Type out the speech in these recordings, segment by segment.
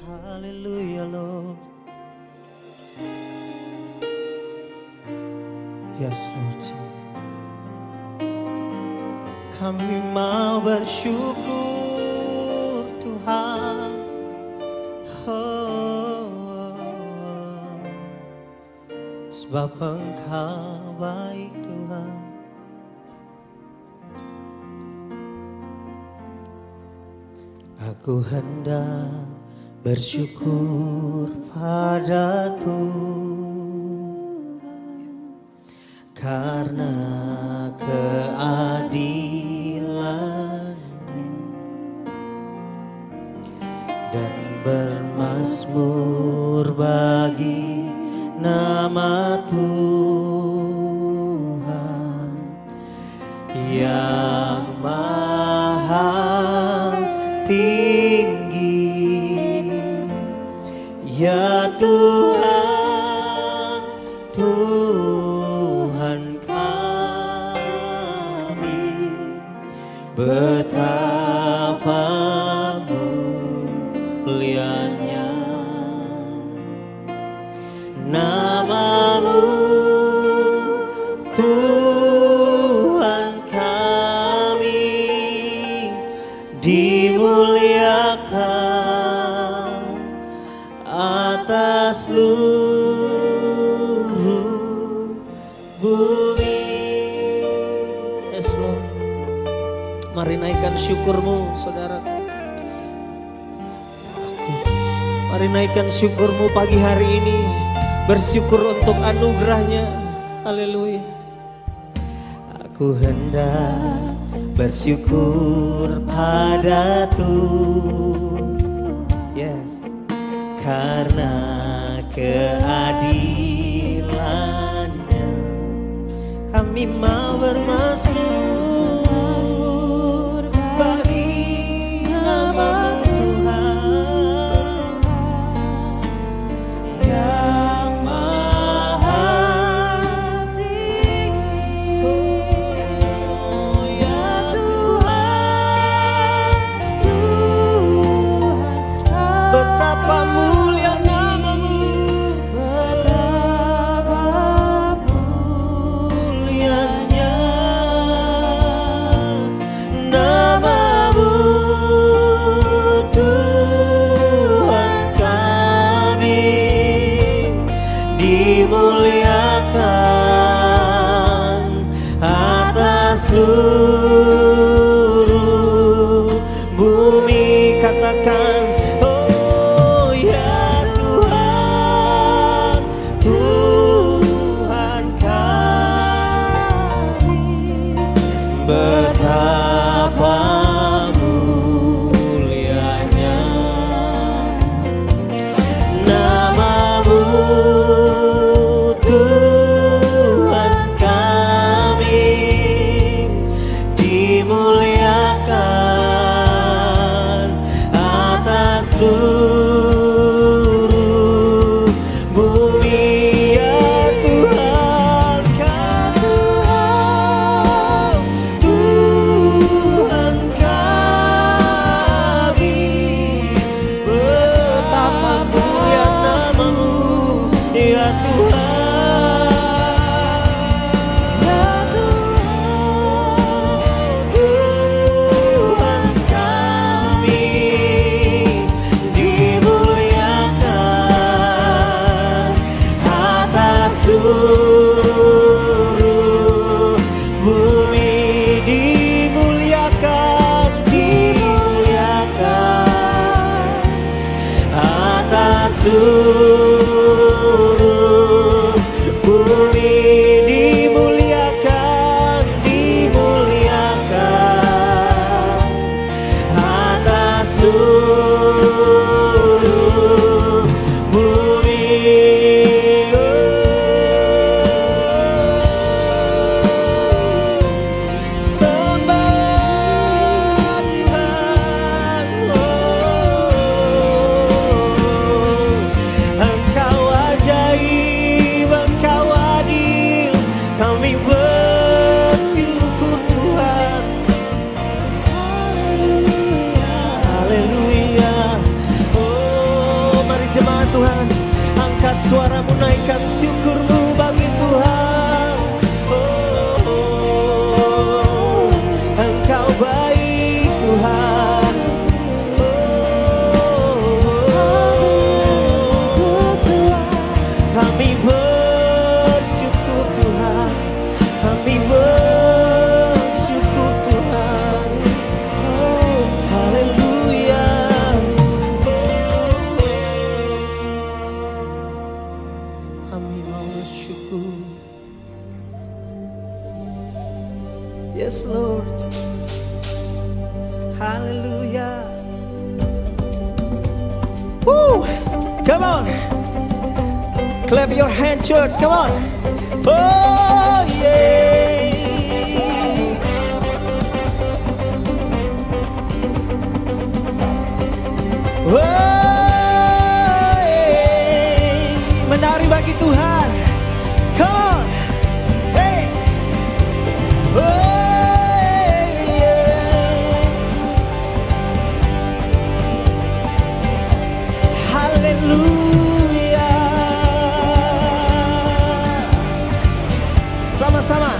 Haleluya Lord. Yes Lord Jesus. Kami mau bersyukur Tuhan. Sebab Engkau baik Tuhan. Aku hendak bersyukur pada Tuhan karena keadilan-Nya dan bermazmur bagi nama Tuhan yang maha tinggi. Ya Tuhan, Tuhan kami, betapa mulianya nama-Mu, Tuhan kami, dimuliakan atas seluruh bumi. Yes Lord. Mari naikkan syukur-Mu saudara. Mari naikkan syukur-Mu pagi hari ini. Bersyukur untuk anugerah-Nya. Haleluya. Aku hendak bersyukur pada Tuhan. Yes. Karena keadilan-Nya kami mau bermazmur bagi nama-Mu Tuhan yang maha tinggi. Oh ya Tuhan, Tuhan betapa mulia nama-Mu, betapa mulianya nama-Mu, Tuhan kami, dimuliakan atas seluruh bumi. Katakan, oh ya Tuhan, Tuhan kami, betapa mulianya nama-Mu, Tuhan kami, dimuliakan atas seluruh bumi. Ya Tuhan kau, Tuhan kami, betapa mulia nama-Mu, ya Tuhan. Tuhan kami, dimuliakan atas seluruh bumi. Dimuliakan, dimuliakan atas seluruh bumi. Dimuliakan, dimuliakan atas seluruh bumi. Sembah Tuhan, oh, suaramu, naikkan syukurmu bagi Tuhan. Oh, Engkau baik Tuhan. Kami bersyukur Tuhan, kami bersyukur Tuhan. Haleluya. Kami mau bersyukur. Yes Lord. Haleluya. Woo! Come on. Clap your hand, church. Come on. Oh, yeah. Oh, yeah. Menari bagi Tuhan. Come on. Hey. Oh, yeah. Haleluya. Sama-sama.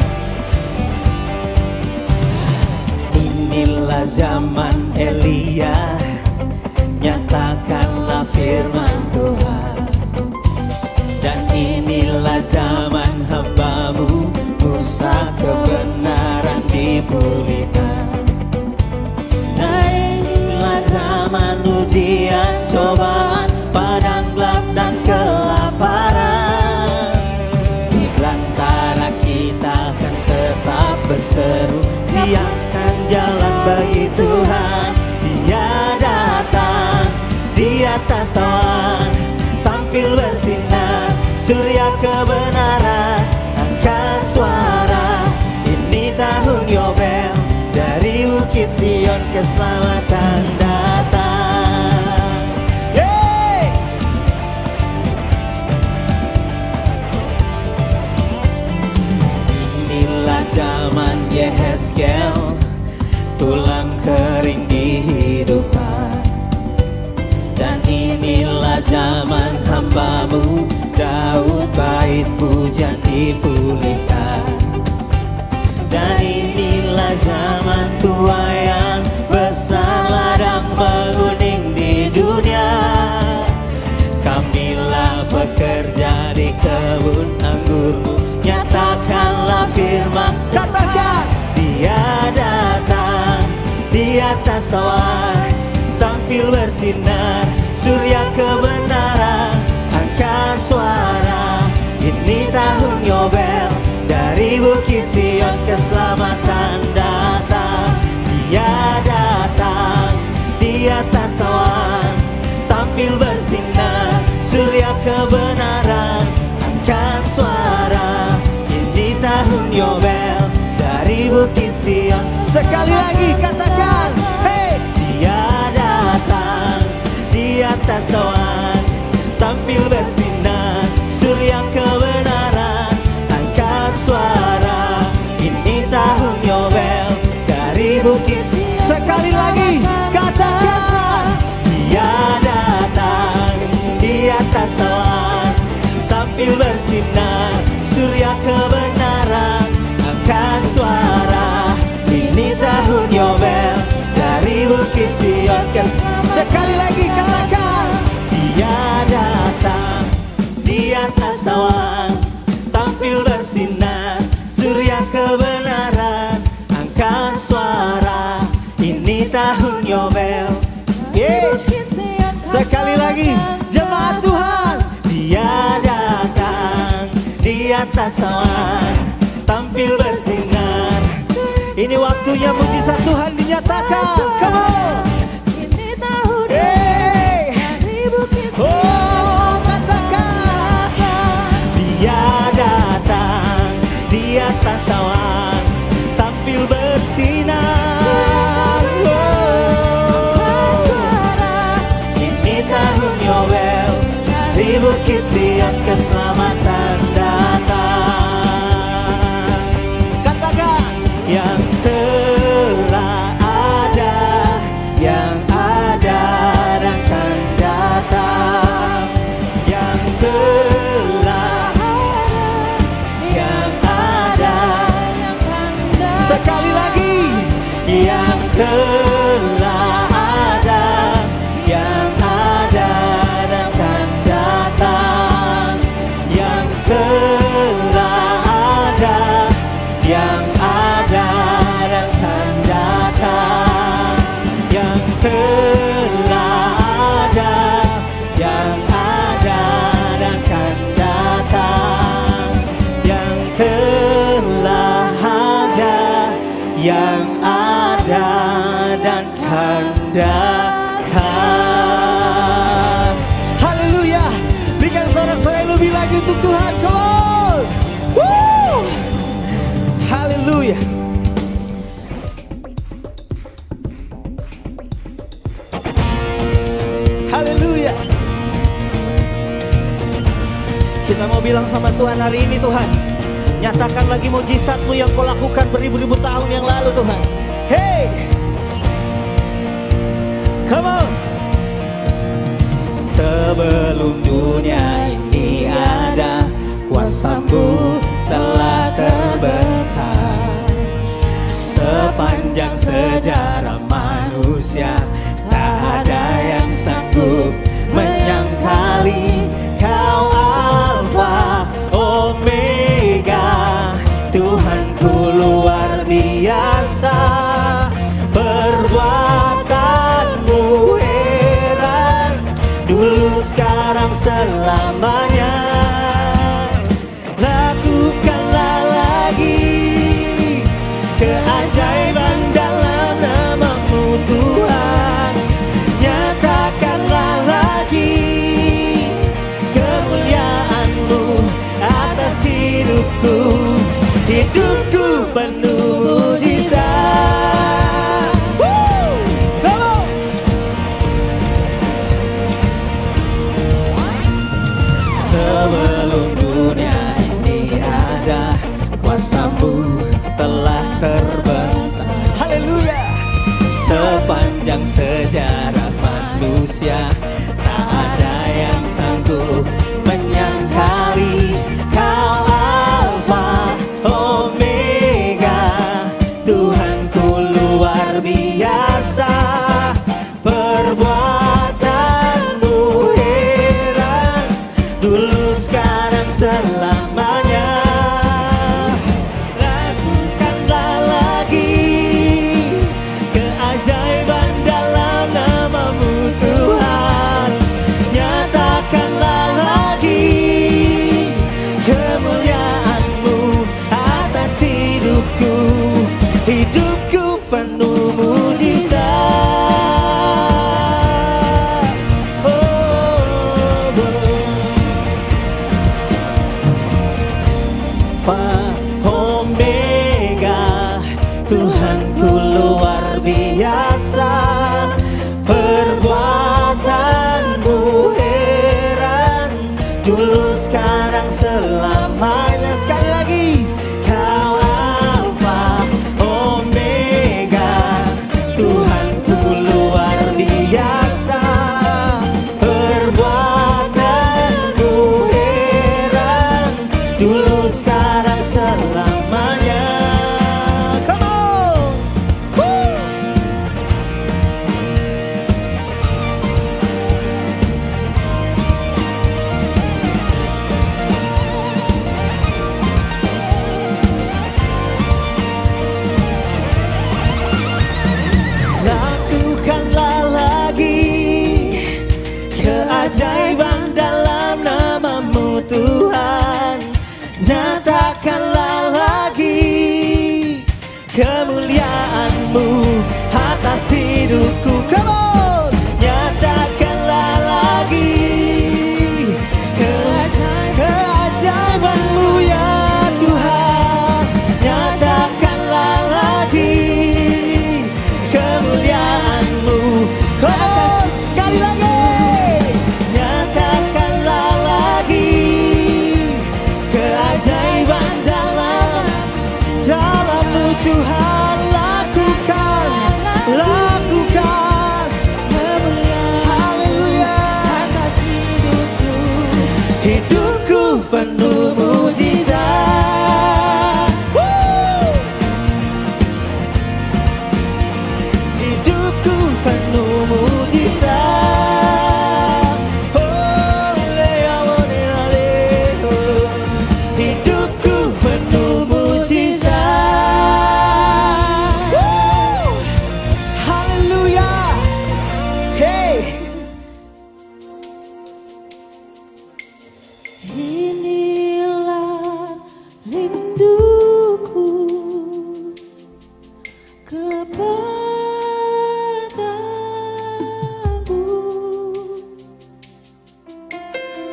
Inilah zaman Elia, nyatakanlah firman Tuhan. Dan inilah zaman hamba-Mu Musa, kebenaran dipulihkan. Nah, inilah zaman ujian, cobaan, padang gelap dan kelaparan. Di belantara kita akan tetap berseru, siapkan jalan bagi Tuhan. Dia datang di atas awan, tampil bersinar, surya kebenaran. Angkat suara, ini tahun Yobel, dari Bukit Sion keselamatan datang. Yeay! Inilah zaman Yehezkel, tulang kering dihidupkan. Dan inilah zaman hamba-Mu Daud, bait pujian dipulihkan. Dan inilah zaman tuaian besar, ladang menguning di dunia. Kamilah bekerja di kebun anggur-Mu, nyatakanlah firman. Katakan, Dia datang di atas awan, tampil bersinar, surya kebenaran. Angkat suara, ini tahun Yobel, dari Bukit Sion keselamatan datang. Dia datang di atas awan, tampil bersinar, surya kebenaran. Angkat suara, ini tahun Yobel, dari Bukit Sion. Sekali lagi katakan, hey! Dia datang di atas awan, tampil bersinar, surya kebenaran. Angkat suara, ini tahun Yobel, dari Bukit Sion. Sekali lagi katakan, Dia datang di atas awan, tampil bersinar, surya kebenaran. Angkat suara, ini tahun Yobel, dari Bukit Sion. Sekali lagi katakan, Dia datang di atas awan, tampil bersinar, surya kebenaran. Angkat suara, ini tahun Yobel. Yeah. Sekali lagi jemaat Tuhan, Dia datang di atas awan, tampil bersinar. Ini waktunya mujizat Tuhan dinyatakan. Come on. Ini tahun Hey. dari Bukit Oh, katakan, Dia datang di atas awan, tampil bersinar. Oh, ini tahun Yobel, di Bukit Sion keselamatan datang. Katakan, yang telah ada, yang ada dan akan datang, yang telah telah ada, yang ada dan akan datang, yang telah ada, yang ada dan akan datang, yang telah ada, yang ada dan akan datang, yang telah ada, yang ada dan akan datang. Haleluya. Berikan sorak-sorai yang lebih lagi untuk Tuhan. Come on. Woo. Haleluya. Haleluya. Kita mau bilang sama Tuhan hari ini, Tuhan, nyatakan lagi mujizat-Mu yang Kau lakukan beribu-ribu tahun yang lalu, Tuhan. Hey, come on. Sebelum dunia ini ada, kuasa-Mu telah terbentang. Sepanjang sejarah manusia, tak ada yang sanggup menyangkali Kau Alfa Omega. Tuhanku luar biasa, perbuatan-Mu heran, dulu sekarang selamanya. Lakukanlah lagi keajaiban dalam nama-Mu Tuhan. Nyatakanlah lagi kemuliaan-Mu atas hidupku. Hidupku penuh mujizat. Woo! Come on! Sebelum dunia ini ada, kuasa-Mu telah terbentang. Haleluya. Sepanjang sejarah manusia, tak ada yang sanggup menyangkali Kau Alfa Omega. Tuhanku luar biasa, perbuatan-Mu heran, dulu sekarang selamanya. Lakukanlah lagi keajaiban dalam nama-Mu Tuhan. Nyatakanlah lagi kemuliaan-Mu atas hidupku. Hidupku penuh mujizat. Alfa Omega, Tuhanku luar biasa, perbuatan-Mu heran, dulu sekarang selamanya. Sekali lagi, Kau Alfa Omega, Tuhanku luar biasa, perbuatan-Mu heran, dulu sekarang selamanya. Come on. Woo. Lakukanlah lagi keajaiban dalam nama-Mu Tuhan. Nyatakanlah lagi kemuliaan-Mu atas hidupku. Come on. Nyatakanlah lagi keajaiban-Mu ya Tuhan. Nyatakanlah lagi kemuliaan-Mu. Come on. Sekali lagi. Nyatakanlah lagi keajaiban dalam-Mu Tuhan. Lakukan, lakukan. Haleluya. Hidupku penuh mujizat. Woo! Inilah rinduku kepadamu,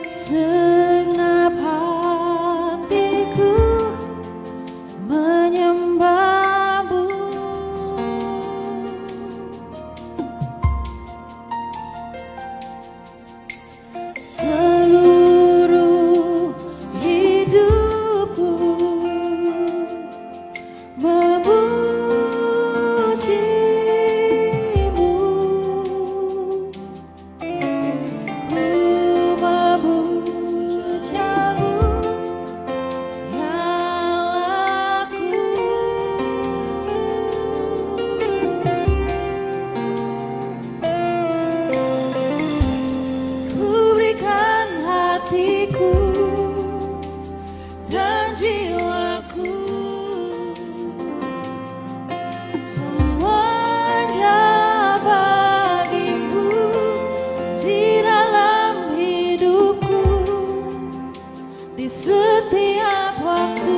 segenap hatiku menyembahmu. Seluruh hidupku memujimu, ku memujamu, ya Allahku. Ku berikan hatiku dan jiwaku, semuanya bagimu di dalam hidupku, di setiap waktu.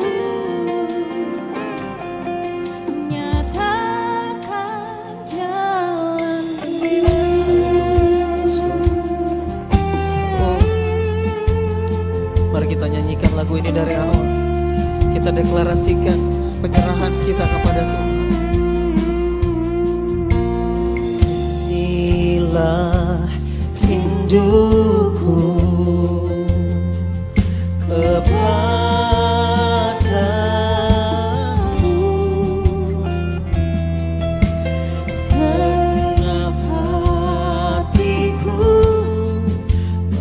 Nyatakan jalanmu. Oh, mari kita nyanyikan lagu ini dari awal. Kita deklarasikan penyerahan kita kepada Tuhan. Inilah rinduku kepadamu, segenap hatiku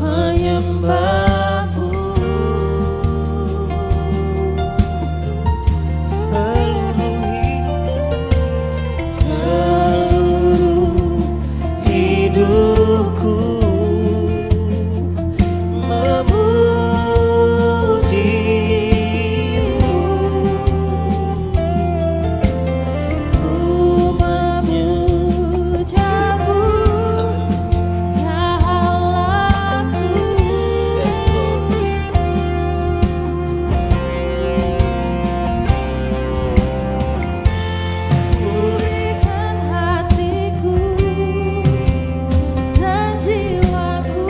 menyembahmu. Seluruh hidupku memujimu, Ku memujamu, ya Allahku. yes Lord. Ku berikan hatiku dan jiwaku,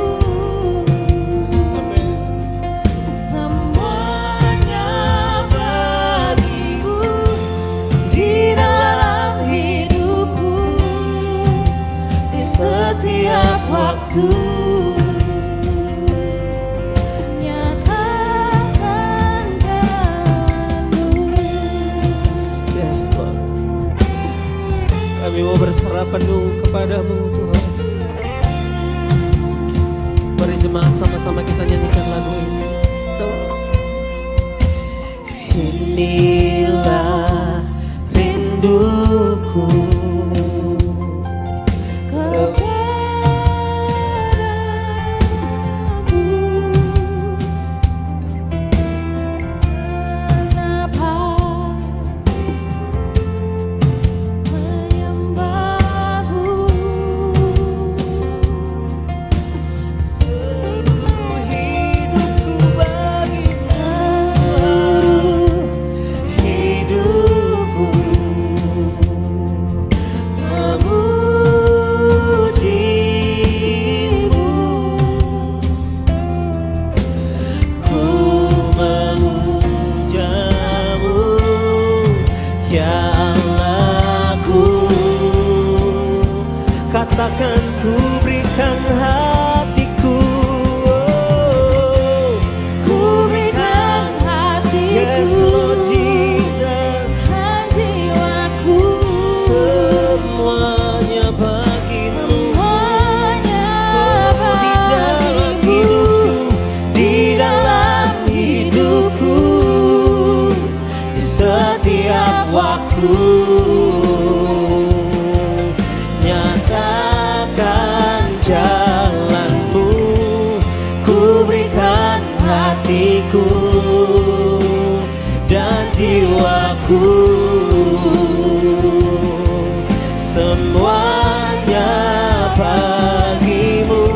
Amin. semuanya bagimu di dalam hidupku, di setiap waktu. Nyatakan jalanmu. Yes Lord. Kami mau berserah penuh kepadamu Tuhan. Mari jemaat sama-sama kita nyanyikan lagu ini. Inilah rinduku Segenap hatiku menyembahmu, seluruh hidupku bagimu. seluruh Hidupku memujimu, ku memujamu, ya Allahku. Katakan ku berikan hatiku, oh, ku berikan yes hatiku Lord Jesus. dan jiwaku, Semuanya bagimu, semuanya oh, di dalam bagimu, hidupku, di dalam hidupku, di setiap waktu. Nyatakan jalanmu, ku berikan hatiku dan jiwaku, semuanya bagimu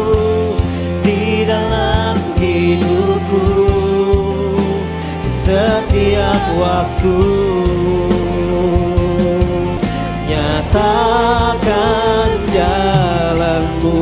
di dalam hidupku, setiap waktu. Nyatakan jalan-Mu.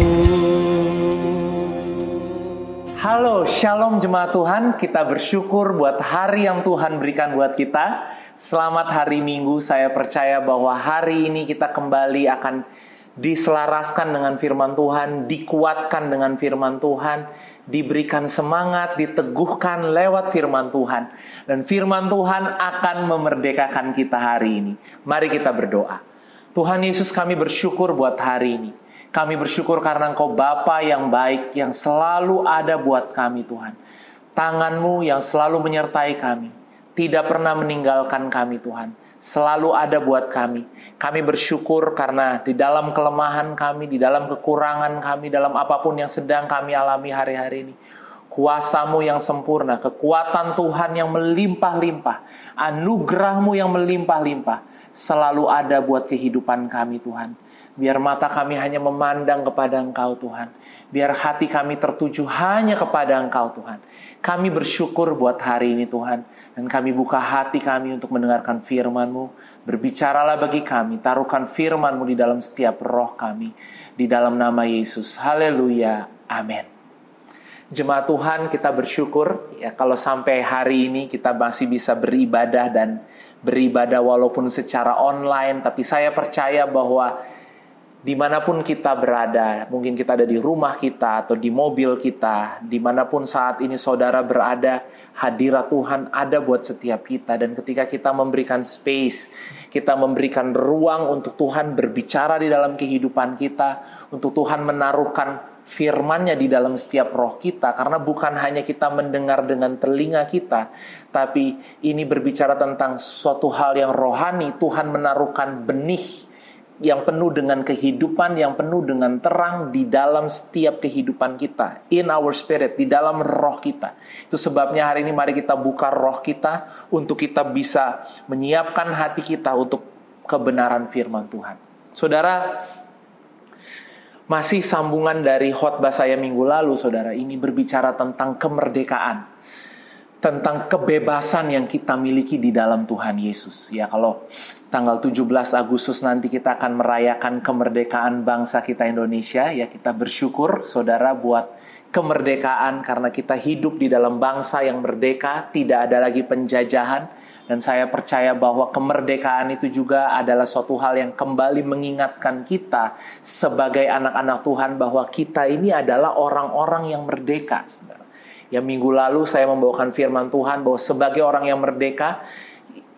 Halo, Shalom Jemaat Tuhan. Kita bersyukur buat hari yang Tuhan berikan buat kita. Selamat hari Minggu. Saya percaya bahwa hari ini kita kembali akan diselaraskan dengan firman Tuhan, dikuatkan dengan firman Tuhan, diberikan semangat, diteguhkan lewat firman Tuhan. Dan firman Tuhan akan memerdekakan kita hari ini. Mari kita berdoa. Tuhan Yesus, kami bersyukur buat hari ini. Kami bersyukur karena Engkau Bapa yang baik, yang selalu ada buat kami Tuhan. Tangan-Mu yang selalu menyertai kami. Tidak pernah meninggalkan kami Tuhan. Selalu ada buat kami. Kami bersyukur karena di dalam kelemahan kami, di dalam kekurangan kami, dalam apapun yang sedang kami alami hari-hari ini, kuasa-Mu yang sempurna, kekuatan Tuhan yang melimpah-limpah, anugerah-Mu yang melimpah-limpah, selalu ada buat kehidupan kami Tuhan. Biar mata kami hanya memandang kepada Engkau Tuhan. Biar hati kami tertuju hanya kepada Engkau Tuhan. Kami bersyukur buat hari ini Tuhan. Dan kami buka hati kami untuk mendengarkan firman-Mu. Berbicaralah bagi kami. Taruhkan firman-Mu di dalam setiap roh kami. Di dalam nama Yesus. Haleluya. Amin. Jemaat Tuhan, kita bersyukur ya kalau sampai hari ini kita masih bisa beribadah dan beribadah walaupun secara online. Tapi saya percaya bahwa dimanapun kita berada, mungkin kita ada di rumah kita atau di mobil kita, dimanapun saat ini saudara berada, hadirat Tuhan ada buat setiap kita. Dan ketika kita memberikan space, kita memberikan ruang untuk Tuhan berbicara di dalam kehidupan kita, untuk Tuhan menaruhkan firman-Nya di dalam setiap roh kita, karena bukan hanya kita mendengar dengan telinga kita, tapi ini berbicara tentang suatu hal yang rohani. Tuhan menaruhkan benih yang penuh dengan kehidupan, yang penuh dengan terang di dalam setiap kehidupan kita, in our spirit, di dalam roh kita. Itu sebabnya hari ini mari kita buka roh kita untuk kita bisa menyiapkan hati kita untuk kebenaran firman Tuhan. Saudara, masih sambungan dari khotbah saya minggu lalu, saudara, ini berbicara tentang kemerdekaan, tentang kebebasan yang kita miliki di dalam Tuhan Yesus. Ya, kalau tanggal 17 Agustus nanti kita akan merayakan kemerdekaan bangsa kita Indonesia, ya kita bersyukur saudara buat kemerdekaan karena kita hidup di dalam bangsa yang merdeka, tidak ada lagi penjajahan. Dan saya percaya bahwa kemerdekaan itu juga adalah suatu hal yang kembali mengingatkan kita sebagai anak-anak Tuhan bahwa kita ini adalah orang-orang yang merdeka, saudara. Ya, minggu lalu saya membawakan firman Tuhan bahwa sebagai orang yang merdeka,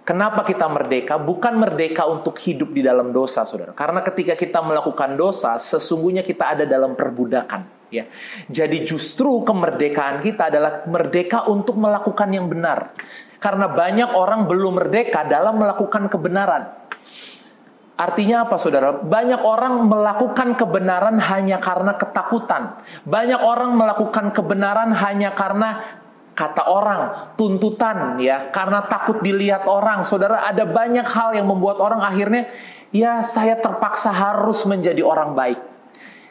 kenapa kita merdeka? Bukan merdeka untuk hidup di dalam dosa, saudara. Karena ketika kita melakukan dosa, sesungguhnya kita ada dalam perbudakan. Ya, jadi justru kemerdekaan kita adalah merdeka untuk melakukan yang benar. Karena banyak orang belum merdeka dalam melakukan kebenaran. Artinya apa, saudara? Banyak orang melakukan kebenaran hanya karena ketakutan. Banyak orang melakukan kebenaran hanya karena kata orang, tuntutan, ya, karena takut dilihat orang. Saudara, ada banyak hal yang membuat orang akhirnya, ya saya terpaksa harus menjadi orang baik.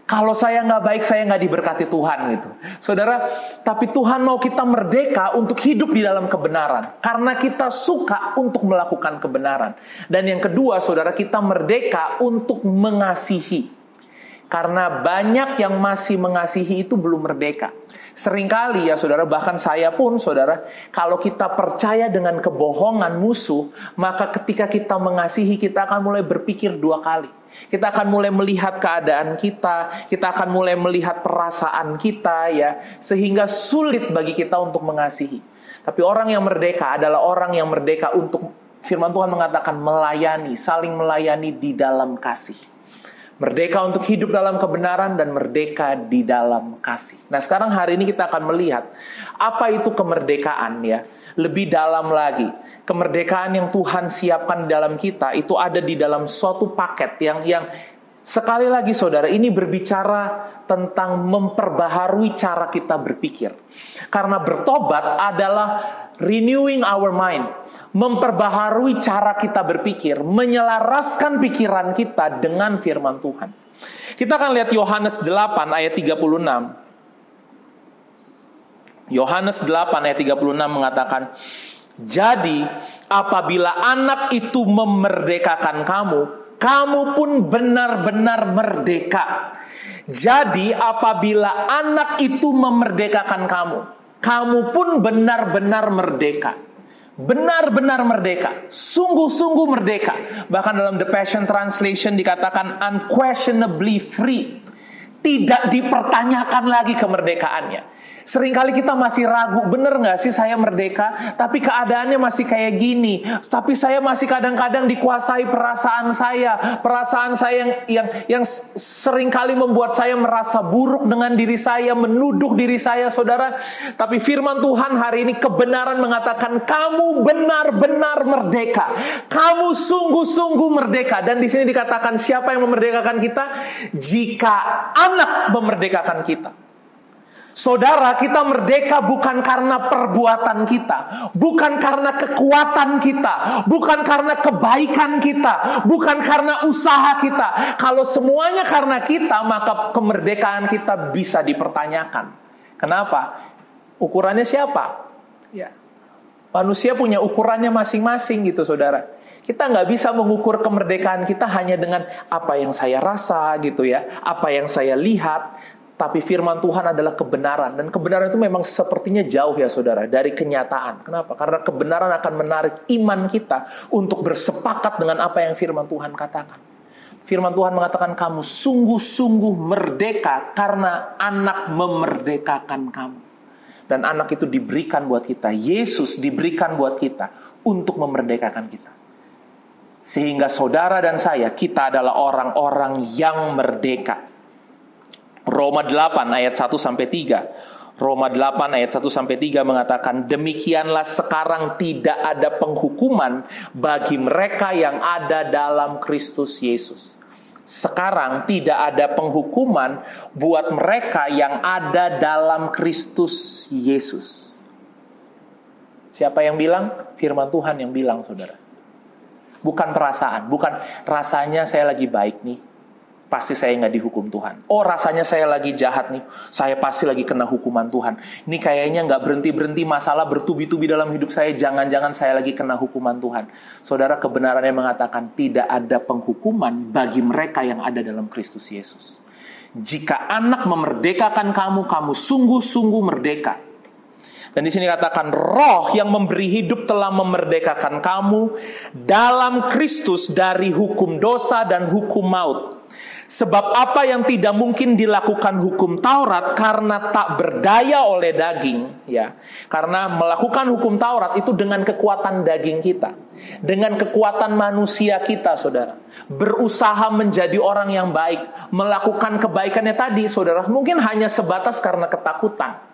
Kalau saya nggak baik, saya nggak diberkati Tuhan gitu. Saudara, tapi Tuhan mau kita merdeka untuk hidup di dalam kebenaran. Karena kita suka untuk melakukan kebenaran. Dan yang kedua, saudara, kita merdeka untuk mengasihi. Karena banyak yang masih mengasihi itu belum merdeka. Seringkali ya saudara, bahkan saya pun saudara, kalau kita percaya dengan kebohongan musuh, maka ketika kita mengasihi, kita akan mulai berpikir dua kali. Kita akan mulai melihat keadaan kita akan mulai melihat perasaan kita, ya, sehingga sulit bagi kita untuk mengasihi. Tapi orang yang merdeka adalah orang yang merdeka untuk, firman Tuhan mengatakan, melayani, saling melayani di dalam kasih. Merdeka untuk hidup dalam kebenaran dan merdeka di dalam kasih. Nah, sekarang hari ini kita akan melihat apa itu kemerdekaan, ya. Lebih dalam lagi. Kemerdekaan yang Tuhan siapkan dalam kita itu ada di dalam suatu paket yang sekali lagi saudara, ini berbicara tentang memperbaharui cara kita berpikir. Karena bertobat adalah renewing our mind, memperbaharui cara kita berpikir, menyelaraskan pikiran kita dengan firman Tuhan. Kita akan lihat Yohanes 8 ayat 36. Yohanes 8 ayat 36 mengatakan, Jadi, apabila anak itu memerdekakan kamu, kamu pun benar-benar merdeka. Jadi, apabila anak itu memerdekakan kamu, kamu pun benar-benar merdeka. Benar-benar merdeka. Sungguh-sungguh merdeka. Bahkan dalam The Passion Translation dikatakan unquestionably free. Tidak dipertanyakan lagi kemerdekaannya. Seringkali kita masih ragu, bener gak sih saya merdeka? Tapi keadaannya masih kayak gini. Tapi saya masih kadang-kadang dikuasai perasaan saya. Perasaan saya yang seringkali membuat saya merasa buruk dengan diri saya, menuduh diri saya, saudara. Tapi firman Tuhan hari ini kebenaran mengatakan kamu benar-benar merdeka. Kamu sungguh-sungguh merdeka. Dan di sini dikatakan siapa yang memerdekakan kita? Jika anak memerdekakan kita. Saudara, kita merdeka bukan karena perbuatan kita, bukan karena kekuatan kita, bukan karena kebaikan kita, bukan karena usaha kita. Kalau semuanya karena kita, maka kemerdekaan kita bisa dipertanyakan. Kenapa? Ukurannya siapa? Ya. Manusia punya ukurannya masing-masing gitu, saudara. Kita nggak bisa mengukur kemerdekaan kita hanya dengan apa yang saya rasa gitu ya, apa yang saya lihat. Tapi firman Tuhan adalah kebenaran. Dan kebenaran itu memang sepertinya jauh ya saudara dari kenyataan. Kenapa? Karena kebenaran akan menarik iman kita untuk bersepakat dengan apa yang firman Tuhan katakan. Firman Tuhan mengatakan kamu sungguh-sungguh merdeka karena anak memerdekakan kamu. Dan anak itu diberikan buat kita. Yesus diberikan buat kita untuk memerdekakan kita. Sehingga saudara dan saya, kita adalah orang-orang yang merdeka. Roma 8 ayat 1-3. Roma 8 ayat 1-3 mengatakan, demikianlah sekarang tidak ada penghukuman bagi mereka yang ada dalam Kristus Yesus. Sekarang tidak ada penghukuman buat mereka yang ada dalam Kristus Yesus. Siapa yang bilang? Firman Tuhan yang bilang, saudara. Bukan perasaan, bukan rasanya saya lagi baik nih, pasti saya nggak dihukum Tuhan. Oh, rasanya saya lagi jahat nih, saya pasti lagi kena hukuman Tuhan. Ini kayaknya nggak berhenti-berhenti masalah bertubi-tubi dalam hidup saya, jangan-jangan saya lagi kena hukuman Tuhan. Saudara, kebenarannya mengatakan tidak ada penghukuman bagi mereka yang ada dalam Kristus Yesus. Jika anak memerdekakan kamu, kamu sungguh-sungguh merdeka. Dan di sini katakan roh yang memberi hidup telah memerdekakan kamu dalam Kristus dari hukum dosa dan hukum maut. Sebab apa yang tidak mungkin dilakukan hukum Taurat karena tak berdaya oleh daging, ya. Karena melakukan hukum Taurat itu dengan kekuatan daging kita, dengan kekuatan manusia kita, saudara. Berusaha menjadi orang yang baik, melakukan kebaikannya tadi, saudara, mungkin hanya sebatas karena ketakutan.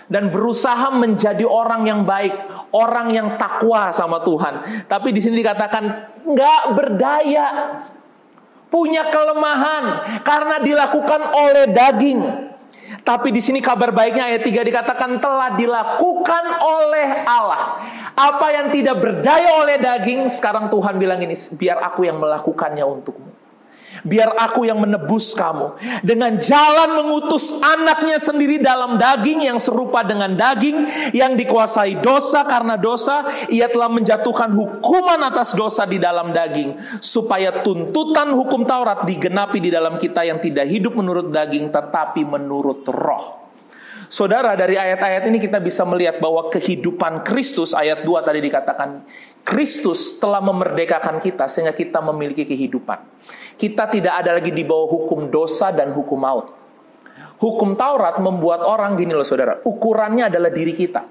Dan berusaha menjadi orang yang baik, orang yang takwa sama Tuhan. Tapi di sini dikatakan nggak berdaya. Punya kelemahan karena dilakukan oleh daging. Tapi di sini kabar baiknya ayat 3 dikatakan telah dilakukan oleh Allah. Apa yang tidak berdaya oleh daging, sekarang Tuhan bilang ini, biar aku yang melakukannya untukmu. Biar aku yang menebus kamu. Dengan jalan mengutus anaknya sendiri dalam daging yang serupa dengan daging yang dikuasai dosa karena dosa. Ia telah menjatuhkan hukuman atas dosa di dalam daging. Supaya tuntutan hukum Taurat digenapi di dalam kita yang tidak hidup menurut daging tetapi menurut roh. Saudara, dari ayat-ayat ini kita bisa melihat bahwa kehidupan Kristus, ayat 2 tadi dikatakan, Kristus telah memerdekakan kita sehingga kita memiliki kehidupan. Kita tidak ada lagi di bawah hukum dosa dan hukum maut. Hukum Taurat membuat orang gini loh saudara, ukurannya adalah diri kita.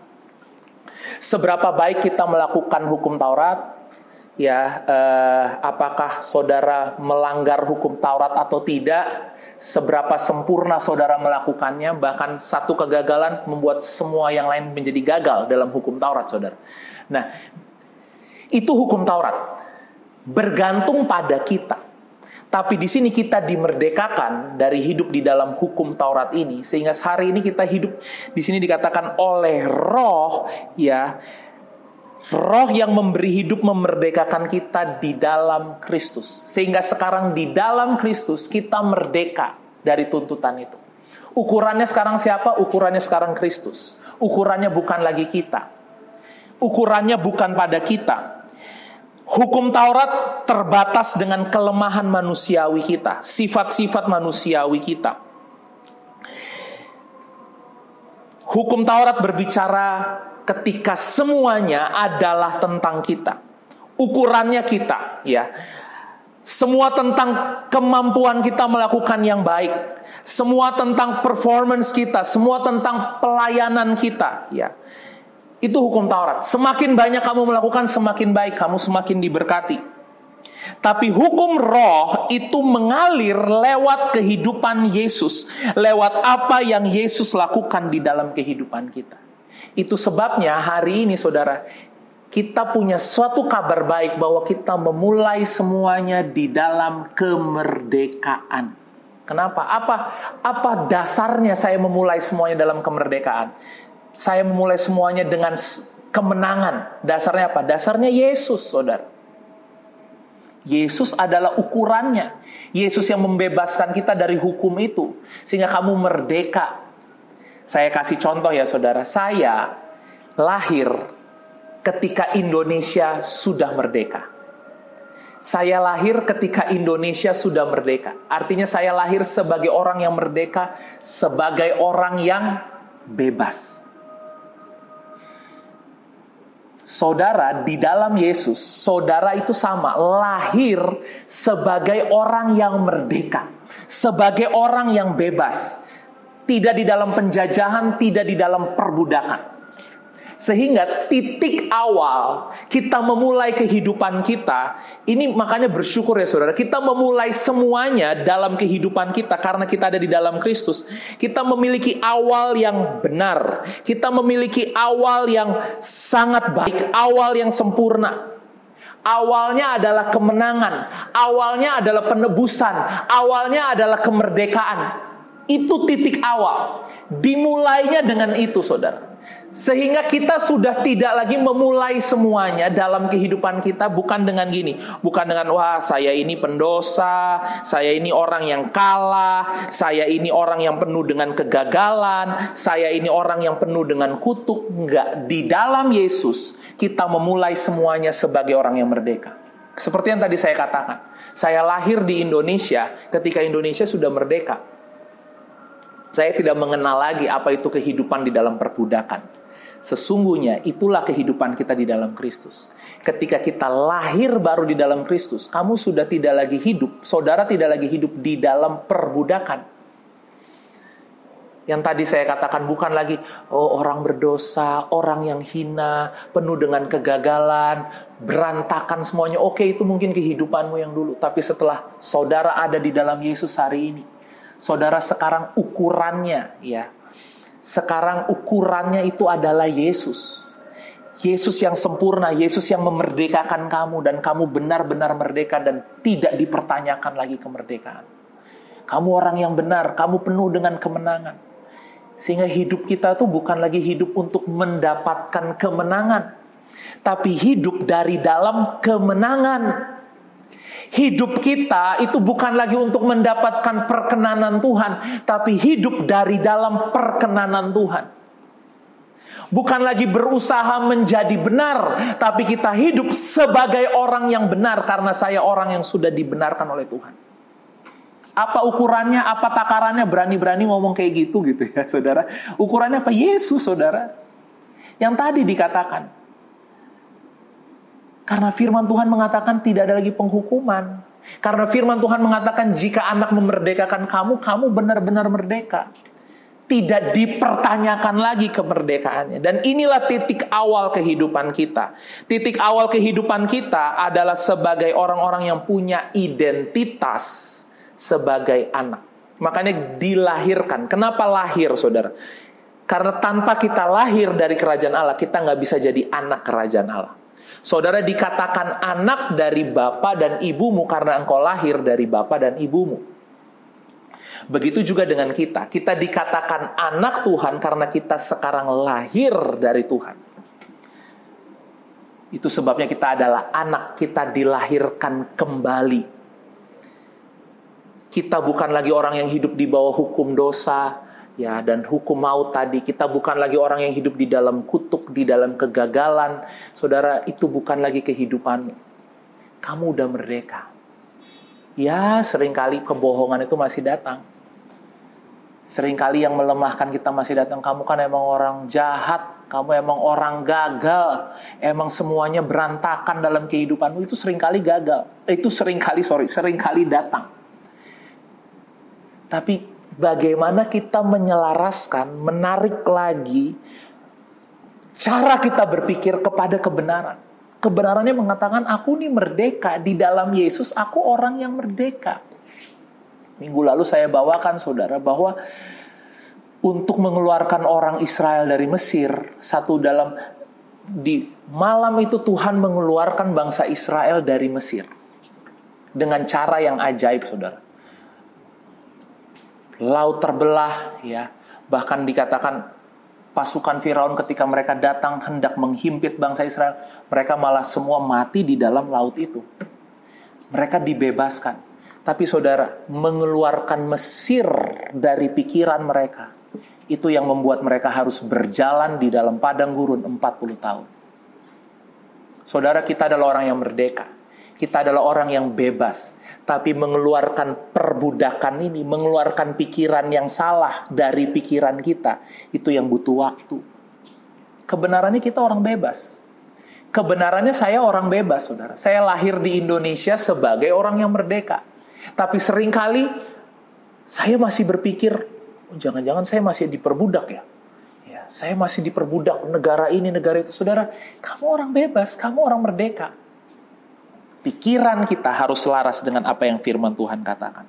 Seberapa baik kita melakukan hukum Taurat, ya, apakah saudara melanggar hukum Taurat atau tidak, seberapa sempurna saudara melakukannya, bahkan satu kegagalan membuat semua yang lain menjadi gagal dalam hukum Taurat, saudara. Nah, itu hukum Taurat, bergantung pada kita. Tapi di sini kita dimerdekakan dari hidup di dalam hukum Taurat ini, sehingga hari ini kita hidup di sini dikatakan oleh Roh, ya. Roh yang memberi hidup memerdekakan kita di dalam Kristus. Sehingga sekarang di dalam Kristus kita merdeka dari tuntutan itu. Ukurannya sekarang siapa? Ukurannya sekarang Kristus. Ukurannya bukan lagi kita. ukurannya bukan pada kita. Hukum Taurat terbatas dengan kelemahan manusiawi kita, sifat-sifat manusiawi kita. Hukum Taurat berbicara ketika semuanya adalah tentang kita. Ukurannya kita, ya. Semua tentang kemampuan kita melakukan yang baik. Semua tentang performance kita, semua tentang pelayanan kita, ya. Itu hukum Taurat. Semakin banyak kamu melakukan, semakin baik, kamu semakin diberkati. Tapi hukum roh itu mengalir lewat kehidupan Yesus, lewat apa yang Yesus lakukan di dalam kehidupan kita. Itu sebabnya hari ini saudara, kita punya suatu kabar baik bahwa kita memulai semuanya di dalam kemerdekaan. Kenapa? Apa dasarnya saya memulai semuanya dalam kemerdekaan? Saya memulai semuanya dengan kemenangan. Dasarnya apa? Dasarnya Yesus, saudara. Yesus adalah ukurannya. Yesus yang membebaskan kita dari hukum itu, sehingga kamu merdeka. Saya kasih contoh ya saudara. Saya lahir ketika Indonesia sudah merdeka. Saya lahir ketika Indonesia sudah merdeka. Artinya saya lahir sebagai orang yang merdeka, sebagai orang yang bebas. Saudara, di dalam Yesus, saudara itu sama, lahir sebagai orang yang merdeka, sebagai orang yang bebas, tidak di dalam penjajahan, tidak di dalam perbudakan. Sehingga titik awal kita memulai kehidupan kita, ini makanya bersyukur ya saudara, kita memulai semuanya dalam kehidupan kita karena kita ada di dalam Kristus. Kita memiliki awal yang benar, kita memiliki awal yang sangat baik, awal yang sempurna. Awalnya adalah kemenangan, awalnya adalah penebusan, awalnya adalah kemerdekaan. Itu titik awal. Dimulainya dengan itu saudara. Sehingga kita sudah tidak lagi memulai semuanya dalam kehidupan kita bukan dengan gini, bukan dengan wah saya ini pendosa, saya ini orang yang kalah, saya ini orang yang penuh dengan kegagalan, saya ini orang yang penuh dengan kutuk. Enggak, di dalam Yesus kita memulai semuanya sebagai orang yang merdeka. Seperti yang tadi saya katakan, saya lahir di Indonesia ketika Indonesia sudah merdeka. Saya tidak mengenal lagi apa itu kehidupan di dalam perbudakan. Sesungguhnya itulah kehidupan kita di dalam Kristus. Ketika kita lahir baru di dalam Kristus, kamu sudah tidak lagi hidup, saudara tidak lagi hidup di dalam perbudakan. Yang tadi saya katakan bukan lagi orang berdosa, orang yang hina, penuh dengan kegagalan, berantakan semuanya. Oke, itu mungkin kehidupanmu yang dulu. Tapi setelah saudara ada di dalam Yesus hari ini, saudara sekarang ukurannya, ya. Sekarang ukurannya itu adalah Yesus. Yesus yang sempurna, Yesus yang memerdekakan kamu dan kamu benar-benar merdeka dan tidak dipertanyakan lagi kemerdekaan. Kamu orang yang benar, kamu penuh dengan kemenangan. Sehingga hidup kita tuh bukan lagi hidup untuk mendapatkan kemenangan, tapi hidup dari dalam kemenangan. Hidup kita itu bukan lagi untuk mendapatkan perkenanan Tuhan, tapi hidup dari dalam perkenanan Tuhan. Bukan lagi berusaha menjadi benar, tapi kita hidup sebagai orang yang benar karena saya orang yang sudah dibenarkan oleh Tuhan. Apa ukurannya, apa takarannya, berani-berani ngomong kayak gitu ya saudara. Ukurannya apa? Yesus saudara. Yang tadi dikatakan. Karena firman Tuhan mengatakan tidak ada lagi penghukuman. Karena firman Tuhan mengatakan jika anak memerdekakan kamu, kamu benar-benar merdeka. Tidak dipertanyakan lagi kemerdekaannya. Dan inilah titik awal kehidupan kita. Titik awal kehidupan kita adalah sebagai orang-orang yang punya identitas sebagai anak. Makanya dilahirkan. Kenapa lahir saudara? Karena tanpa kita lahir dari kerajaan Allah, kita nggak bisa jadi anak kerajaan Allah. Saudara dikatakan anak dari bapa dan ibumu karena engkau lahir dari bapa dan ibumu. Begitu juga dengan kita. Kita dikatakan anak Tuhan karena kita sekarang lahir dari Tuhan. Itu sebabnya kita adalah anak, kita dilahirkan kembali. Kita bukan lagi orang yang hidup di bawah hukum dosa. Ya, dan hukum maut tadi, kita bukan lagi orang yang hidup di dalam kutuk, di dalam kegagalan. Saudara, itu bukan lagi kehidupan. Kamu udah merdeka. Ya, seringkali kebohongan itu masih datang. Seringkali yang melemahkan kita masih datang. Kamu kan emang orang jahat, kamu emang orang gagal, emang semuanya berantakan dalam kehidupanmu. Itu seringkali gagal. Seringkali datang. Tapi bagaimana kita menyelaraskan, menarik lagi cara kita berpikir kepada kebenaran. Kebenarannya mengatakan, aku nih merdeka. Di dalam Yesus, aku orang yang merdeka. Minggu lalu saya bawakan, saudara, bahwa untuk mengeluarkan orang Israel dari Mesir, di malam itu Tuhan mengeluarkan bangsa Israel dari Mesir. Dengan cara yang ajaib, saudara. Laut terbelah, ya. Bahkan dikatakan pasukan Firaun ketika mereka datang hendak menghimpit bangsa Israel, mereka malah semua mati di dalam laut itu. Mereka dibebaskan. Tapi saudara, mengeluarkan Mesir dari pikiran mereka, itu yang membuat mereka harus berjalan di dalam padang gurun 40 tahun. Saudara, kita adalah orang yang merdeka. Kita adalah orang yang bebas. Tapi mengeluarkan perbudakan ini, mengeluarkan pikiran yang salah dari pikiran kita, itu yang butuh waktu. Kebenarannya kita orang bebas. Kebenarannya saya orang bebas, saudara. Saya lahir di Indonesia sebagai orang yang merdeka. Tapi seringkali saya masih berpikir, jangan-jangan saya masih diperbudak ya. Saya masih diperbudak negara ini, negara itu. Saudara, kamu orang bebas, kamu orang merdeka. Pikiran kita harus selaras dengan apa yang firman Tuhan katakan.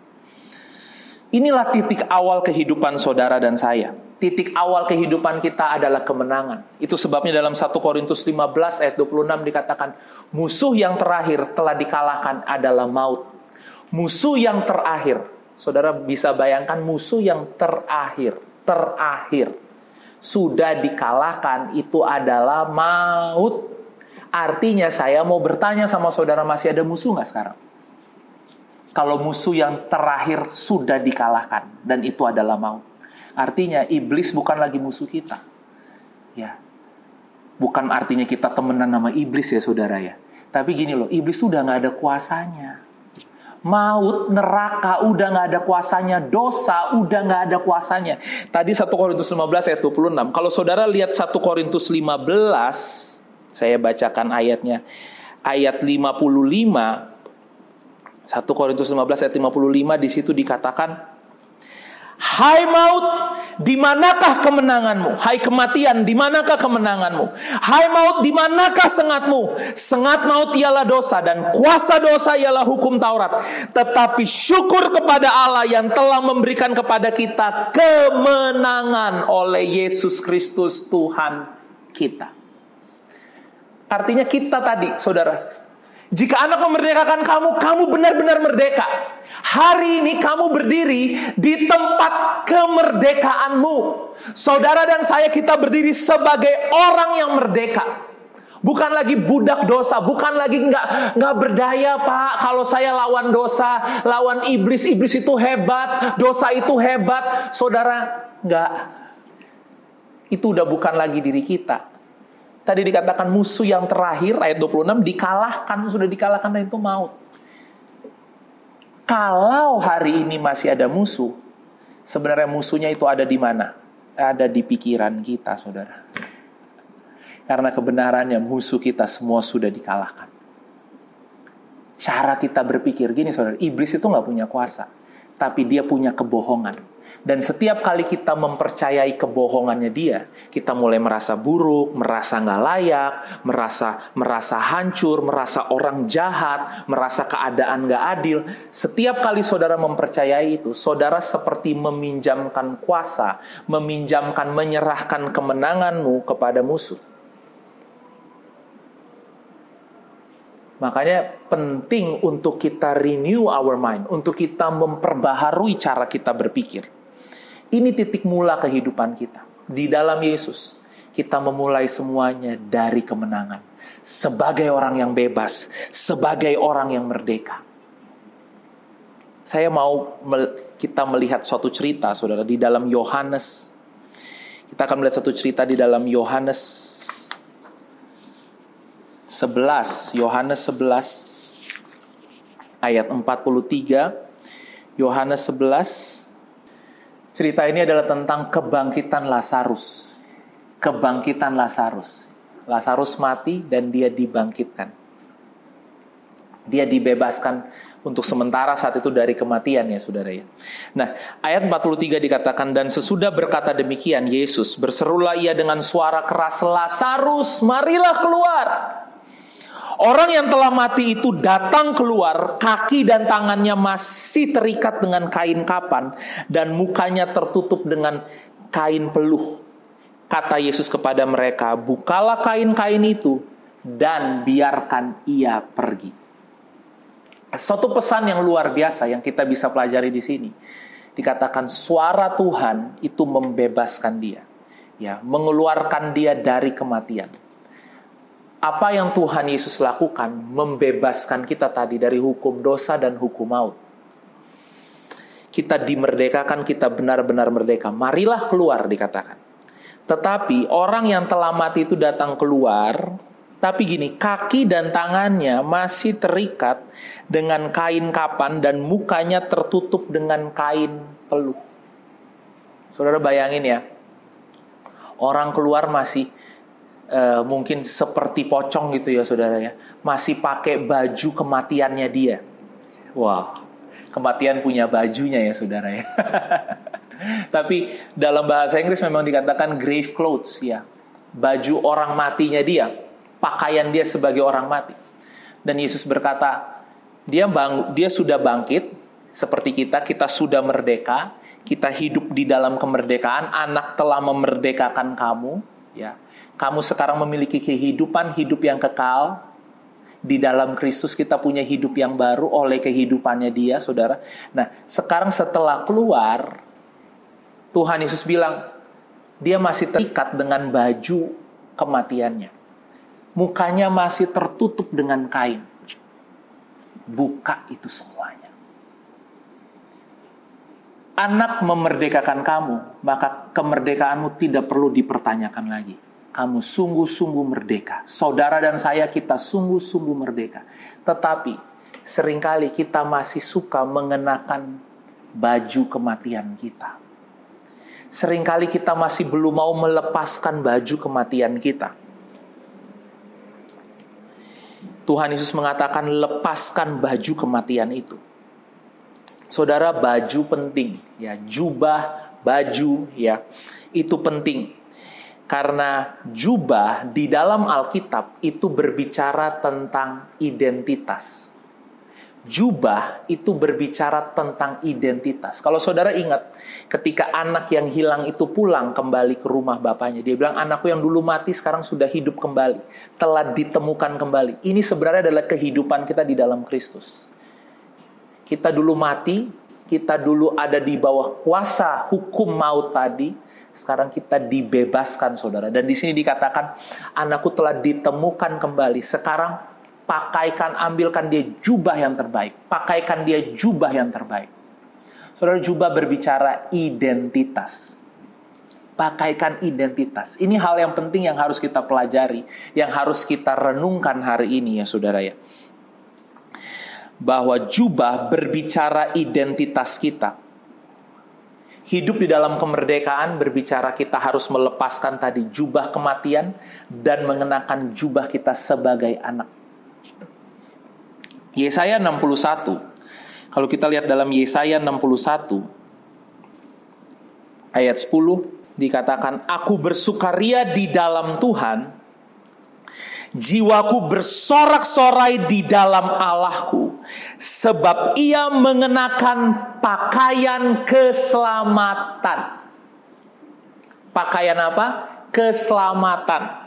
Inilah titik awal kehidupan saudara dan saya. Titik awal kehidupan kita adalah kemenangan. Itu sebabnya dalam 1 Korintus 15 ayat 26 dikatakan, musuh yang terakhir telah dikalahkan adalah maut. Musuh yang terakhir, saudara bisa bayangkan musuh yang terakhir sudah dikalahkan, itu adalah maut. Artinya saya mau bertanya sama saudara, masih ada musuh nggak sekarang? Kalau musuh yang terakhir sudah dikalahkan dan itu adalah maut, artinya iblis bukan lagi musuh kita. Ya, bukan artinya kita temenan sama iblis ya saudara ya. Tapi gini loh, iblis sudah nggak ada kuasanya. Maut, neraka udah gak ada kuasanya. Dosa udah gak ada kuasanya. Tadi 1 Korintus 15 ayat 26. Kalau saudara lihat 1 Korintus 15, saya bacakan ayatnya. Ayat 55. 1 Korintus 15 ayat 55, di situ dikatakan, hai maut, di manakah kemenanganmu? Hai kematian, di manakah kemenanganmu? Hai maut, di manakah sengatmu? Sengat maut ialah dosa, dan kuasa dosa ialah hukum Taurat. Tetapi syukur kepada Allah yang telah memberikan kepada kita kemenangan oleh Yesus Kristus Tuhan kita. Artinya kita tadi, saudara, jika anak memerdekakan kamu benar-benar merdeka. Hari ini kamu berdiri di tempat kemerdekaanmu. Saudara dan saya, kita berdiri sebagai orang yang merdeka. Bukan lagi budak dosa, bukan lagi nggak berdaya Pak. Kalau saya lawan dosa, lawan iblis itu hebat, dosa itu hebat. Saudara, nggak. Itu udah bukan lagi diri kita. Tadi dikatakan musuh yang terakhir, ayat 26, dikalahkan, sudah dikalahkan, dan itu maut. Kalau hari ini masih ada musuh, sebenarnya musuhnya itu ada di mana? Ada di pikiran kita, saudara. Karena kebenarannya musuh kita semua sudah dikalahkan. Cara kita berpikir, gini saudara, iblis itu gak punya kuasa, tapi dia punya kebohongan. Dan setiap kali kita mempercayai kebohongannya dia, kita mulai merasa buruk, merasa gak layak, merasa hancur, merasa orang jahat, merasa keadaan gak adil. Setiap kali saudara mempercayai itu, saudara seperti meminjamkan kuasa, menyerahkan kemenanganmu kepada musuh. Makanya penting untuk kita renew our mind, untuk kita memperbaharui cara kita berpikir. Ini titik mula kehidupan kita. Di dalam Yesus, kita memulai semuanya dari kemenangan. Sebagai orang yang bebas, sebagai orang yang merdeka. Saya mau kita melihat suatu cerita, saudara, di dalam Yohanes. Kita akan melihat satu cerita di dalam Yohanes 11. Yohanes 11 ayat 43. Yohanes 11. Cerita ini adalah tentang kebangkitan Lazarus. Kebangkitan Lazarus. Lazarus mati dan dia dibangkitkan. Dia dibebaskan untuk sementara saat itu dari kematian, ya saudara ya. Nah, ayat 43 dikatakan, dan sesudah berkata demikian Yesus, berserulah ia dengan suara keras, Lazarus, marilah keluar. Orang yang telah mati itu datang keluar, kaki dan tangannya masih terikat dengan kain kapan, dan mukanya tertutup dengan kain peluh. Kata Yesus kepada mereka, bukalah kain-kain itu, dan biarkan ia pergi. Suatu pesan yang luar biasa yang kita bisa pelajari di sini. Dikatakan suara Tuhan itu membebaskan dia, ya, mengeluarkan dia dari kematian. Apa yang Tuhan Yesus lakukan membebaskan kita tadi dari hukum dosa dan hukum maut. Kita dimerdekakan, kita benar-benar merdeka. Marilah keluar, dikatakan. Tetapi orang yang telah mati itu datang keluar, tapi gini, kaki dan tangannya masih terikat dengan kain kapan dan mukanya tertutup dengan kain peluh. Saudara bayangin ya, orang keluar masih mungkin seperti pocong gitu ya saudara ya, masih pakai baju kematiannya dia. Wow, kematian punya bajunya ya saudara ya. Tapi dalam bahasa Inggris memang dikatakan grave clothes ya, baju orang matinya dia, pakaian dia sebagai orang mati. Dan Yesus berkata, dia sudah bangkit seperti kita sudah merdeka, kita hidup di dalam kemerdekaan, anak telah memerdekakan kamu, ya. Kamu sekarang memiliki kehidupan, hidup yang kekal. Di dalam Kristus kita punya hidup yang baru oleh kehidupannya dia, saudara. Nah, sekarang setelah keluar, Tuhan Yesus bilang, dia masih terikat dengan baju kematiannya. Mukanya masih tertutup dengan kain. Buka itu semuanya. Anak memerdekakan kamu, maka kemerdekaanmu tidak perlu dipertanyakan lagi. Kamu sungguh-sungguh merdeka. Saudara dan saya, kita sungguh-sungguh merdeka. Tetapi seringkali kita masih suka mengenakan baju kematian kita. Seringkali kita masih belum mau melepaskan baju kematian kita. Tuhan Yesus mengatakan, lepaskan baju kematian itu. Saudara, baju penting, ya, jubah, baju, ya, itu penting. Karena jubah di dalam Alkitab itu berbicara tentang identitas. Jubah itu berbicara tentang identitas. Kalau saudara ingat, ketika anak yang hilang itu pulang kembali ke rumah bapaknya, dia bilang, anakku yang dulu mati sekarang sudah hidup kembali, telah ditemukan kembali. Ini sebenarnya adalah kehidupan kita di dalam Kristus. Kita dulu mati, kita dulu ada di bawah kuasa hukum maut tadi, sekarang kita dibebaskan, saudara. Dan di sini dikatakan, anakku telah ditemukan kembali. Sekarang pakaikan, ambilkan dia jubah yang terbaik. Pakaikan dia jubah yang terbaik. Saudara, jubah berbicara identitas. Pakaikan identitas. Ini hal yang penting yang harus kita pelajari, yang harus kita renungkan hari ini ya saudara ya. Bahwa jubah berbicara identitas kita. Hidup di dalam kemerdekaan berbicara kita harus melepaskan tadi jubah kematian dan mengenakan jubah kita sebagai anak. Yesaya 61. Kalau kita lihat dalam Yesaya 61 ayat 10 dikatakan, aku bersukaria di dalam Tuhan, jiwaku bersorak-sorai di dalam Allahku, sebab ia mengenakan pakaian keselamatan. Pakaian apa? Keselamatan.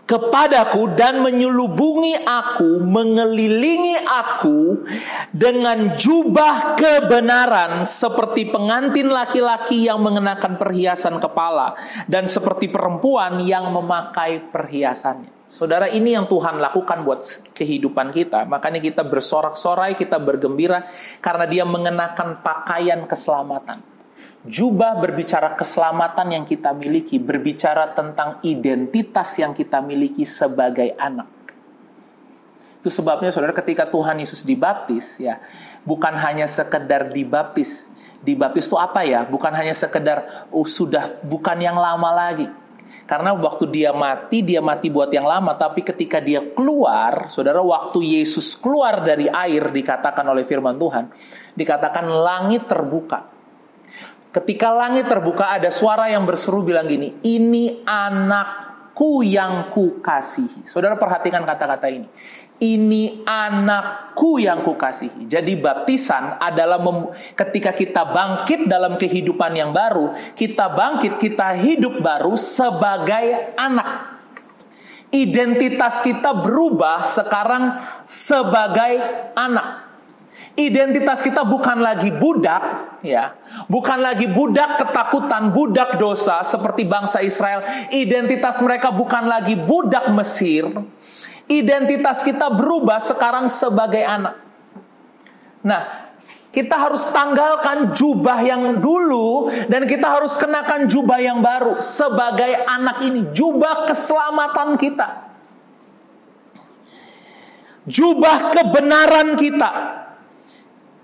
Kepadaku dan menyelubungi aku, mengelilingi aku dengan jubah kebenaran seperti pengantin laki-laki yang mengenakan perhiasan kepala dan seperti perempuan yang memakai perhiasannya. Saudara, ini yang Tuhan lakukan buat kehidupan kita. Makanya kita bersorak-sorai, kita bergembira karena Dia mengenakan pakaian keselamatan. Jubah berbicara keselamatan yang kita miliki, berbicara tentang identitas yang kita miliki sebagai anak. Itu sebabnya saudara, ketika Tuhan Yesus dibaptis, ya, bukan hanya sekedar dibaptis. Dibaptis itu apa ya? Bukan hanya sekedar sudah bukan yang lama lagi. Karena waktu dia mati buat yang lama. Tapi ketika dia keluar, saudara, waktu Yesus keluar dari air, dikatakan oleh firman Tuhan, dikatakan langit terbuka. Ketika langit terbuka, ada suara yang berseru bilang gini, ini anakku yang kukasihi. Saudara perhatikan kata-kata ini. Ini anakku yang kukasihi. Jadi baptisan adalah ketika kita bangkit dalam kehidupan yang baru, kita bangkit, kita hidup baru sebagai anak. Identitas kita berubah sekarang sebagai anak. Identitas kita bukan lagi budak, ya. Bukan lagi budak ketakutan, budak dosa seperti bangsa Israel. Identitas mereka bukan lagi budak Mesir. Identitas kita berubah sekarang sebagai anak. Nah, kita harus tanggalkan jubah yang dulu dan kita harus kenakan jubah yang baru sebagai anak ini, jubah keselamatan kita. Jubah kebenaran kita.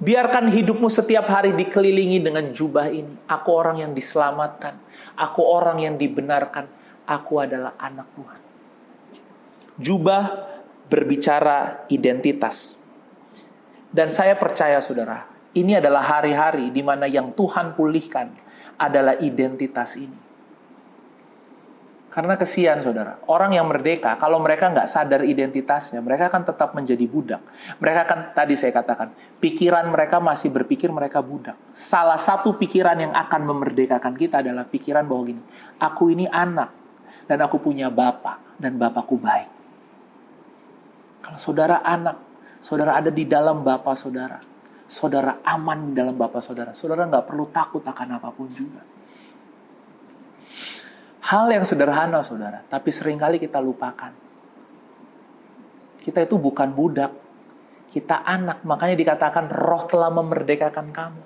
Biarkan hidupmu setiap hari dikelilingi dengan jubah ini. Aku orang yang diselamatkan. Aku orang yang dibenarkan. Aku adalah anak Tuhan. Jubah berbicara identitas. Dan saya percaya saudara, ini adalah hari-hari di mana yang Tuhan pulihkan adalah identitas ini. Karena kesian saudara, orang yang merdeka, kalau mereka nggak sadar identitasnya, mereka akan tetap menjadi budak. Mereka akan, tadi saya katakan, pikiran mereka masih berpikir mereka budak. Salah satu pikiran yang akan memerdekakan kita adalah pikiran bahwa gini, aku ini anak, dan aku punya Bapa, dan Bapakku baik. Kalau saudara anak, saudara ada di dalam Bapa saudara, saudara aman di dalam Bapa saudara, saudara nggak perlu takut akan apapun juga. Hal yang sederhana saudara, tapi seringkali kita lupakan. Kita itu bukan budak, kita anak. Makanya dikatakan roh telah memerdekakan kamu.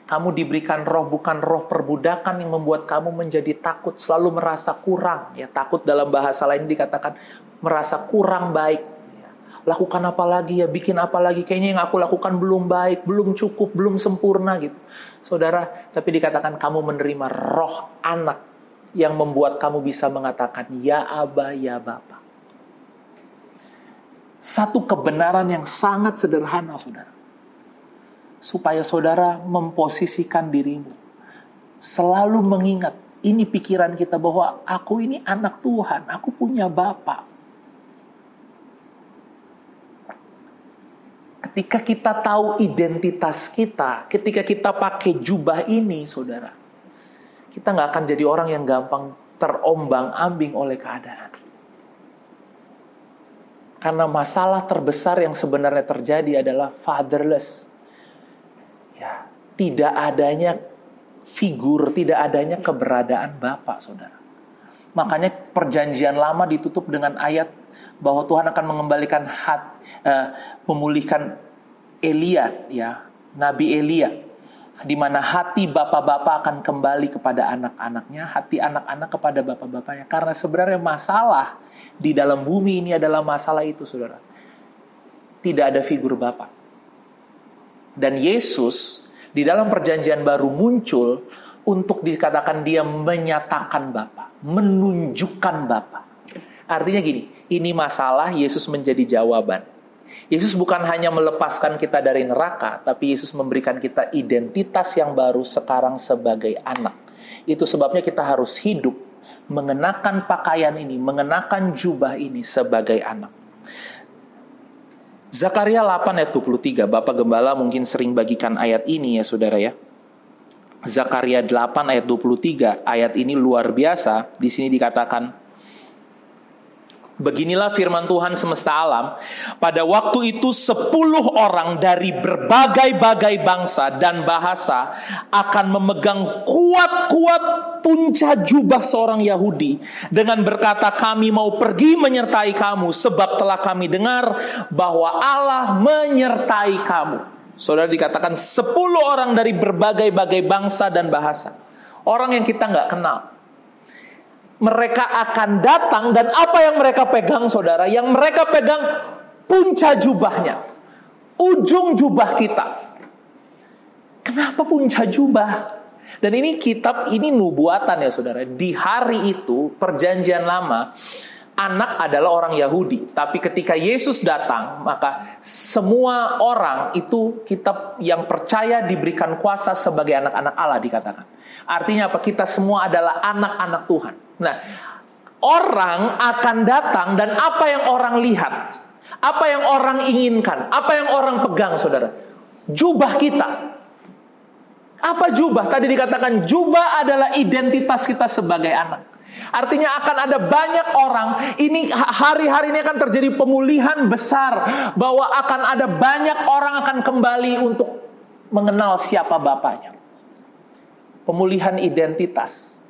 Kamu diberikan roh, bukan roh perbudakan yang membuat kamu menjadi takut, selalu merasa kurang. Ya, takut dalam bahasa lain dikatakan merasa kurang baik. Ya, lakukan apa lagi ya, bikin apa lagi, kayaknya yang aku lakukan belum baik, belum cukup, belum sempurna gitu. Saudara, tapi dikatakan kamu menerima roh anak yang membuat kamu bisa mengatakan, ya Aba, ya Bapa. Satu kebenaran yang sangat sederhana, saudara. Supaya saudara memposisikan dirimu. Selalu mengingat, ini pikiran kita bahwa aku ini anak Tuhan, aku punya Bapa. Ketika kita tahu identitas kita, ketika kita pakai jubah ini, saudara, kita nggak akan jadi orang yang gampang terombang-ambing oleh keadaan. Karena masalah terbesar yang sebenarnya terjadi adalah fatherless. Ya, tidak adanya figur, tidak adanya keberadaan Bapa, saudara. Makanya perjanjian lama ditutup dengan ayat bahwa Tuhan akan mengembalikan memulihkan Elia, ya, Nabi Elia. Di mana hati bapak-bapak akan kembali kepada anak-anaknya, hati anak-anak kepada bapak-bapaknya. Karena sebenarnya masalah di dalam bumi ini adalah masalah itu, saudara. Tidak ada figur bapak. Dan Yesus di dalam perjanjian baru muncul untuk dikatakan dia menyatakan Bapa, menunjukkan Bapa. Artinya gini, ini masalah, Yesus menjadi jawaban. Yesus bukan hanya melepaskan kita dari neraka, tapi Yesus memberikan kita identitas yang baru sekarang sebagai anak. Itu sebabnya kita harus hidup mengenakan pakaian ini, mengenakan jubah ini sebagai anak. Zakaria 8 ayat 23, Bapak Gembala mungkin sering bagikan ayat ini ya saudara ya. Zakaria 8 ayat 23, ayat ini luar biasa. Di sini dikatakan, beginilah firman Tuhan semesta alam. Pada waktu itu 10 orang dari berbagai-bagai bangsa dan bahasa akan memegang kuat-kuat punca jubah seorang Yahudi dengan berkata, kami mau pergi menyertai kamu sebab telah kami dengar bahwa Allah menyertai kamu. Saudara, dikatakan 10 orang dari berbagai-bagai bangsa dan bahasa. Orang yang kita nggak kenal. Mereka akan datang dan apa yang mereka pegang, saudara? Yang mereka pegang punca jubahnya. Ujung jubah kita. Kenapa punca jubah? Dan ini kitab, ini nubuatan ya saudara. Di hari itu, perjanjian lama, anak adalah orang Yahudi. Tapi ketika Yesus datang, maka semua orang itu kitab yang percaya diberikan kuasa sebagai anak-anak Allah dikatakan. Artinya apa? Kita semua adalah anak-anak Tuhan. Nah, orang akan datang dan apa yang orang lihat, apa yang orang inginkan, apa yang orang pegang, saudara? Jubah kita. Apa jubah? Tadi dikatakan jubah adalah identitas kita sebagai anak. Artinya akan ada banyak orang, ini hari-hari ini akan terjadi pemulihan besar, bahwa akan ada banyak orang akan kembali untuk mengenal siapa bapaknya. Pemulihan identitas.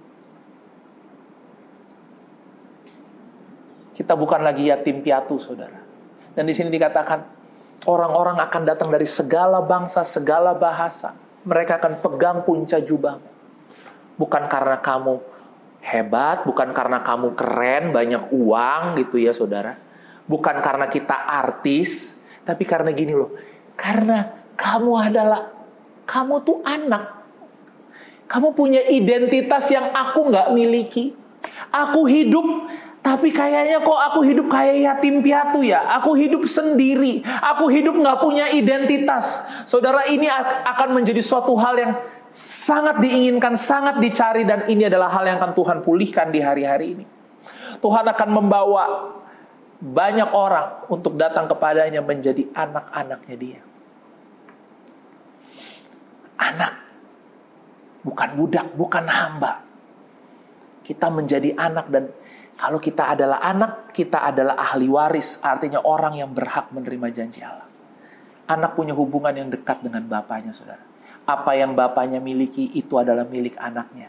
Kita bukan lagi yatim piatu, saudara. Dan di sini dikatakan orang-orang akan datang dari segala bangsa, segala bahasa. Mereka akan pegang punca jubahmu. Bukan karena kamu hebat, bukan karena kamu keren, banyak uang gitu ya saudara. Bukan karena kita artis, tapi karena gini loh. Karena kamu tuh anak. Kamu punya identitas yang aku gak miliki. Aku hidup, tapi kayaknya kok aku hidup kayak yatim piatu ya. Aku hidup sendiri. Aku hidup gak punya identitas. Saudara, ini akan menjadi suatu hal yang sangat diinginkan, sangat dicari. Dan ini adalah hal yang akan Tuhan pulihkan di hari-hari ini. Tuhan akan membawa banyak orang untuk datang kepadanya menjadi anak-anaknya dia. Anak. Bukan budak, bukan hamba. Kita menjadi anak, dan kalau kita adalah anak, kita adalah ahli waris. Artinya orang yang berhak menerima janji Allah. Anak punya hubungan yang dekat dengan bapaknya, saudara. Apa yang bapaknya miliki, itu adalah milik anaknya.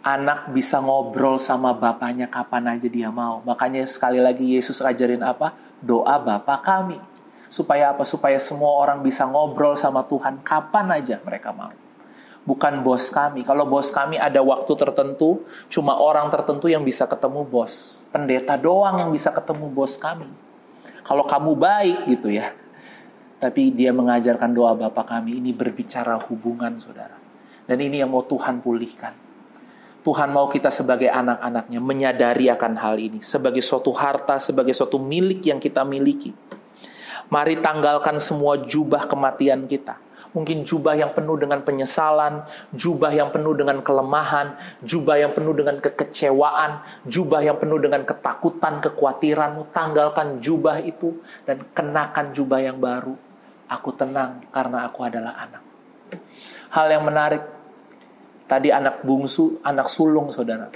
Anak bisa ngobrol sama bapaknya kapan aja dia mau. Makanya sekali lagi Yesus ajarin apa? Doa Bapa kami. Supaya apa? Supaya semua orang bisa ngobrol sama Tuhan kapan aja mereka mau. Bukan bos kami. Kalau bos kami ada waktu tertentu, cuma orang tertentu yang bisa ketemu bos. Pendeta doang yang bisa ketemu bos kami. Kalau kamu baik gitu ya. Tapi dia mengajarkan doa Bapa kami. Ini berbicara hubungan, saudara. Dan ini yang mau Tuhan pulihkan. Tuhan mau kita sebagai anak-anaknya menyadari akan hal ini. Sebagai suatu harta, sebagai suatu milik yang kita miliki. Mari tanggalkan semua jubah kematian kita. Mungkin jubah yang penuh dengan penyesalan, jubah yang penuh dengan kelemahan, jubah yang penuh dengan kekecewaan, jubah yang penuh dengan ketakutan, kekhawatiranmu. Tanggalkan jubah itu dan kenakan jubah yang baru. Aku tenang karena aku adalah anak. Hal yang menarik, tadi anak bungsu, anak sulung, saudara.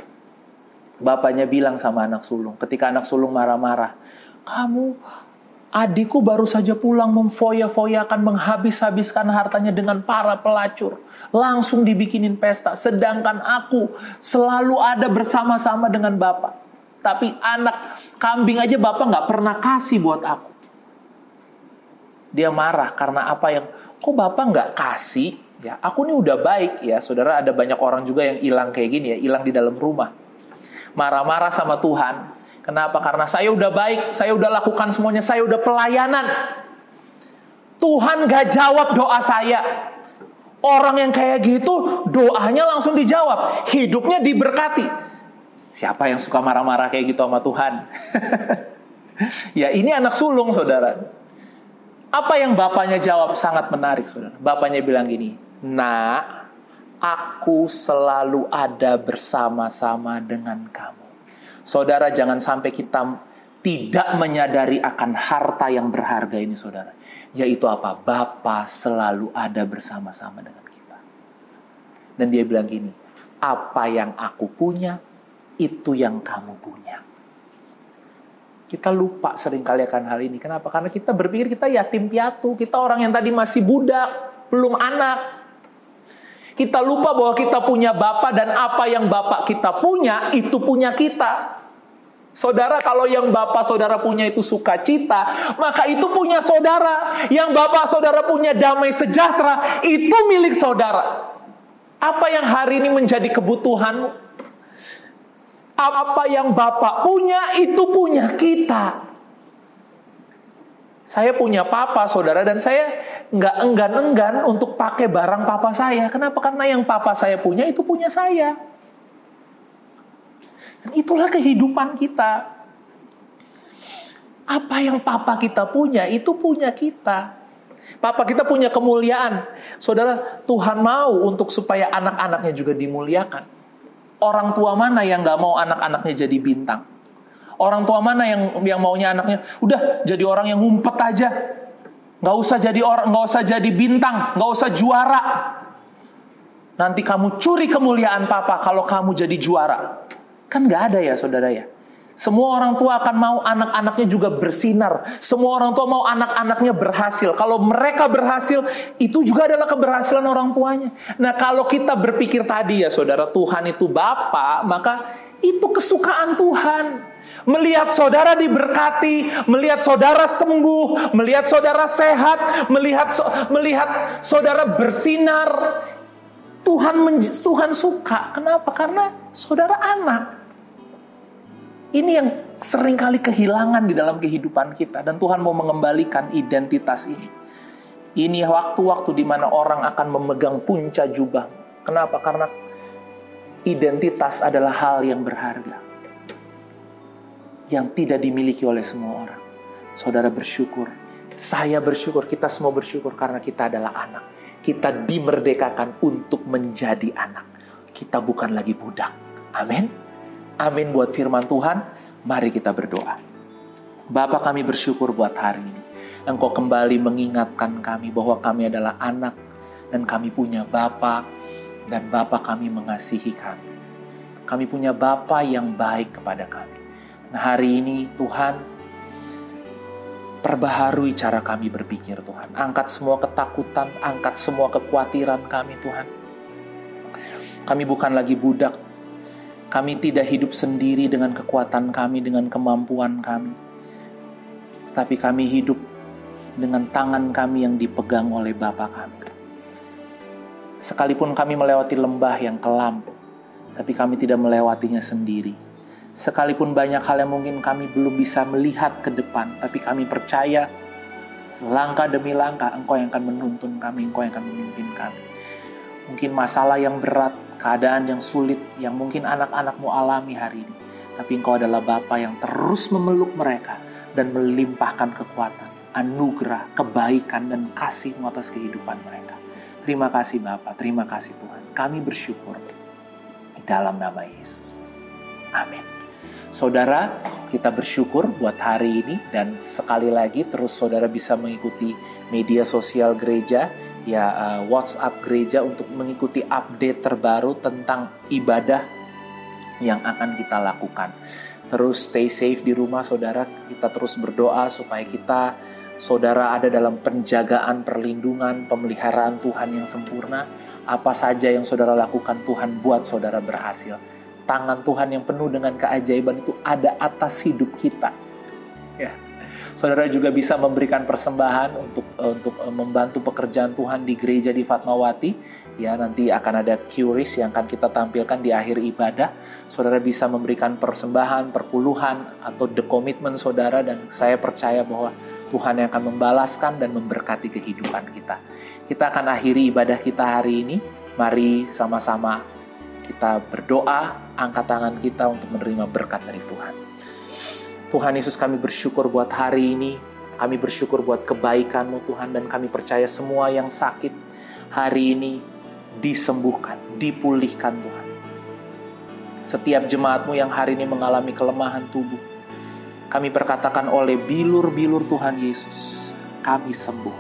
Bapaknya bilang sama anak sulung, ketika anak sulung marah-marah, adikku baru saja pulang memfoya-foyakan, menghabis-habiskan hartanya dengan para pelacur. Langsung dibikinin pesta. Sedangkan aku selalu ada bersama-sama dengan bapak. Tapi anak kambing aja bapak gak pernah kasih buat aku. Dia marah karena apa yang, kok bapak gak kasih? Ya, aku ini udah baik ya. Saudara, ada banyak orang juga yang hilang kayak gini ya. Hilang di dalam rumah. Marah-marah sama Tuhan. Kenapa? Karena saya udah baik, saya udah lakukan semuanya, saya udah pelayanan. Tuhan gak jawab doa saya. Orang yang kayak gitu, doanya langsung dijawab. Hidupnya diberkati. Siapa yang suka marah-marah kayak gitu sama Tuhan? Ya, ini anak sulung, saudara. Apa yang bapaknya jawab sangat menarik, saudara. Bapaknya bilang gini, Nak, aku selalu ada bersama-sama dengan kamu. Saudara, jangan sampai kita tidak menyadari akan harta yang berharga ini, saudara. Yaitu apa? Bapa selalu ada bersama-sama dengan kita. Dan dia bilang gini, apa yang aku punya, itu yang kamu punya. Kita lupa seringkali akan hal ini. Kenapa? Karena kita berpikir kita yatim piatu. Kita orang yang tadi masih budak, belum anak. Kita lupa bahwa kita punya Bapa dan apa yang Bapa kita punya, itu punya kita. Saudara, kalau yang Bapa saudara punya itu sukacita, maka itu punya saudara. Yang Bapa saudara punya damai sejahtera, itu milik saudara. Apa yang hari ini menjadi kebutuhanmu? Apa yang Bapa punya, itu punya kita. Saya punya papa, saudara, dan saya nggak enggan-enggan untuk pakai barang papa saya. Kenapa? Karena yang papa saya punya, itu punya saya. Dan itulah kehidupan kita. Apa yang papa kita punya, itu punya kita. Papa kita punya kemuliaan. Saudara, Tuhan mau untuk supaya anak-anaknya juga dimuliakan. Orang tua mana yang nggak mau anak-anaknya jadi bintang? Orang tua mana yang maunya anaknya udah jadi orang yang ngumpet aja, nggak usah jadi orang, nggak usah jadi bintang, nggak usah juara. Nanti kamu curi kemuliaan papa kalau kamu jadi juara. Kan nggak ada ya, saudara ya. Semua orang tua akan mau anak-anaknya juga bersinar. Semua orang tua mau anak-anaknya berhasil. Kalau mereka berhasil, itu juga adalah keberhasilan orang tuanya. Nah, kalau kita berpikir tadi ya, saudara, Tuhan itu Bapa, maka itu kesukaan Tuhan. Melihat saudara diberkati, melihat saudara sembuh, melihat saudara sehat, melihat saudara bersinar. Tuhan suka. Kenapa? Karena saudara anak. Ini yang seringkali kehilangan di dalam kehidupan kita. Dan Tuhan mau mengembalikan identitas ini. Ini waktu-waktu di mana orang akan memegang punca jubah. Kenapa? Karena identitas adalah hal yang berharga, yang tidak dimiliki oleh semua orang. Saudara bersyukur, saya bersyukur, kita semua bersyukur karena kita adalah anak. Kita dimerdekakan untuk menjadi anak. Kita bukan lagi budak. Amin. Amin buat firman Tuhan. Mari kita berdoa. Bapa, kami bersyukur buat hari ini. Engkau kembali mengingatkan kami bahwa kami adalah anak dan kami punya Bapa dan Bapa kami mengasihi kami. Kami punya Bapa yang baik kepada kami. Nah, hari ini Tuhan, perbaharui cara kami berpikir Tuhan. Angkat semua ketakutan, angkat semua kekhawatiran kami Tuhan. Kami bukan lagi budak. Kami tidak hidup sendiri dengan kekuatan kami, dengan kemampuan kami. Tapi kami hidup dengan tangan kami yang dipegang oleh Bapa kami. Sekalipun kami melewati lembah yang kelam, tapi kami tidak melewatinya sendiri. Sekalipun banyak hal yang mungkin kami belum bisa melihat ke depan, tapi kami percaya langkah demi langkah Engkau yang akan menuntun kami, Engkau yang akan memimpin kami. Mungkin masalah yang berat, keadaan yang sulit, yang mungkin anak-anak-Mu alami hari ini. Tapi Engkau adalah Bapa yang terus memeluk mereka dan melimpahkan kekuatan, anugerah, kebaikan, dan kasih-Mu atas kehidupan mereka. Terima kasih Bapa, terima kasih Tuhan. Kami bersyukur dalam nama Yesus. Amin. Saudara, kita bersyukur buat hari ini dan sekali lagi terus saudara bisa mengikuti media sosial gereja, ya WhatsApp gereja untuk mengikuti update terbaru tentang ibadah yang akan kita lakukan. Terus stay safe di rumah saudara, kita terus berdoa supaya saudara ada dalam penjagaan, perlindungan, pemeliharaan Tuhan yang sempurna. Apa saja yang saudara lakukan, Tuhan buat saudara berhasil. Tangan Tuhan yang penuh dengan keajaiban itu ada atas hidup kita. Ya. Saudara juga bisa memberikan persembahan untuk membantu pekerjaan Tuhan di gereja di Fatmawati. Ya, nanti akan ada QRIS yang akan kita tampilkan di akhir ibadah. Saudara bisa memberikan persembahan, perpuluhan, atau the commitment saudara. Dan saya percaya bahwa Tuhan yang akan membalaskan dan memberkati kehidupan kita. Kita akan akhiri ibadah kita hari ini. Mari sama-sama kita berdoa, angkat tangan kita untuk menerima berkat dari Tuhan. Tuhan Yesus, kami bersyukur buat hari ini. Kami bersyukur buat kebaikan-Mu Tuhan. Dan kami percaya semua yang sakit hari ini disembuhkan, dipulihkan Tuhan. Setiap jemaat-Mu yang hari ini mengalami kelemahan tubuh, kami perkatakan oleh bilur-bilur Tuhan Yesus, kami sembuh.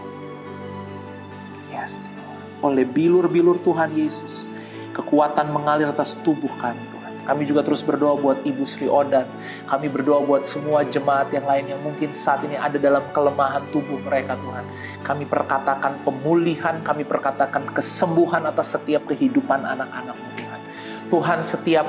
Yes, oleh bilur-bilur Tuhan Yesus, kekuatan mengalir atas tubuh kami Tuhan. Kami juga terus berdoa buat Ibu Sri Odan. Kami berdoa buat semua jemaat yang lain yang mungkin saat ini ada dalam kelemahan tubuh mereka, Tuhan. Kami perkatakan pemulihan, kami perkatakan kesembuhan atas setiap kehidupan anak-anak-Mu, Tuhan. Tuhan, setiap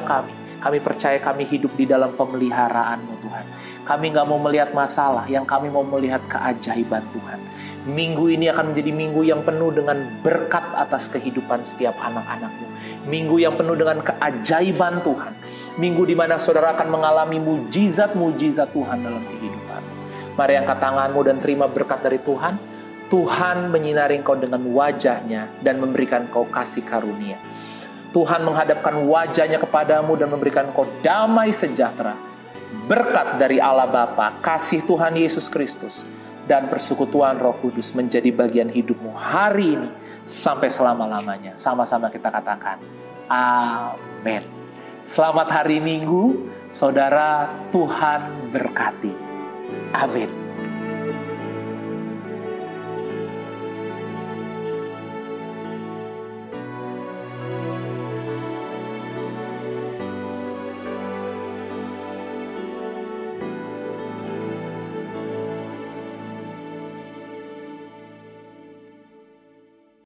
kami percaya kami hidup di dalam pemeliharaan-Mu, Tuhan. Kami gak mau melihat masalah, yang kami mau melihat keajaiban, Tuhan. Minggu ini akan menjadi minggu yang penuh dengan berkat atas kehidupan setiap anak-anak-Mu. Minggu yang penuh dengan keajaiban Tuhan. Minggu di mana saudara akan mengalami mujizat-mujizat Tuhan dalam kehidupan. Mari angkat tanganmu dan terima berkat dari Tuhan. Tuhan menyinari engkau dengan wajahnya dan memberikan engkau kasih karunia. Tuhan menghadapkan wajahnya kepadamu dan memberikan engkau damai sejahtera. Berkat dari Allah Bapa, kasih Tuhan Yesus Kristus, dan persekutuan Roh Kudus menjadi bagian hidupmu hari ini sampai selama-lamanya. Sama-sama kita katakan, amin. Selamat hari Minggu, saudara. Tuhan berkati. Amin.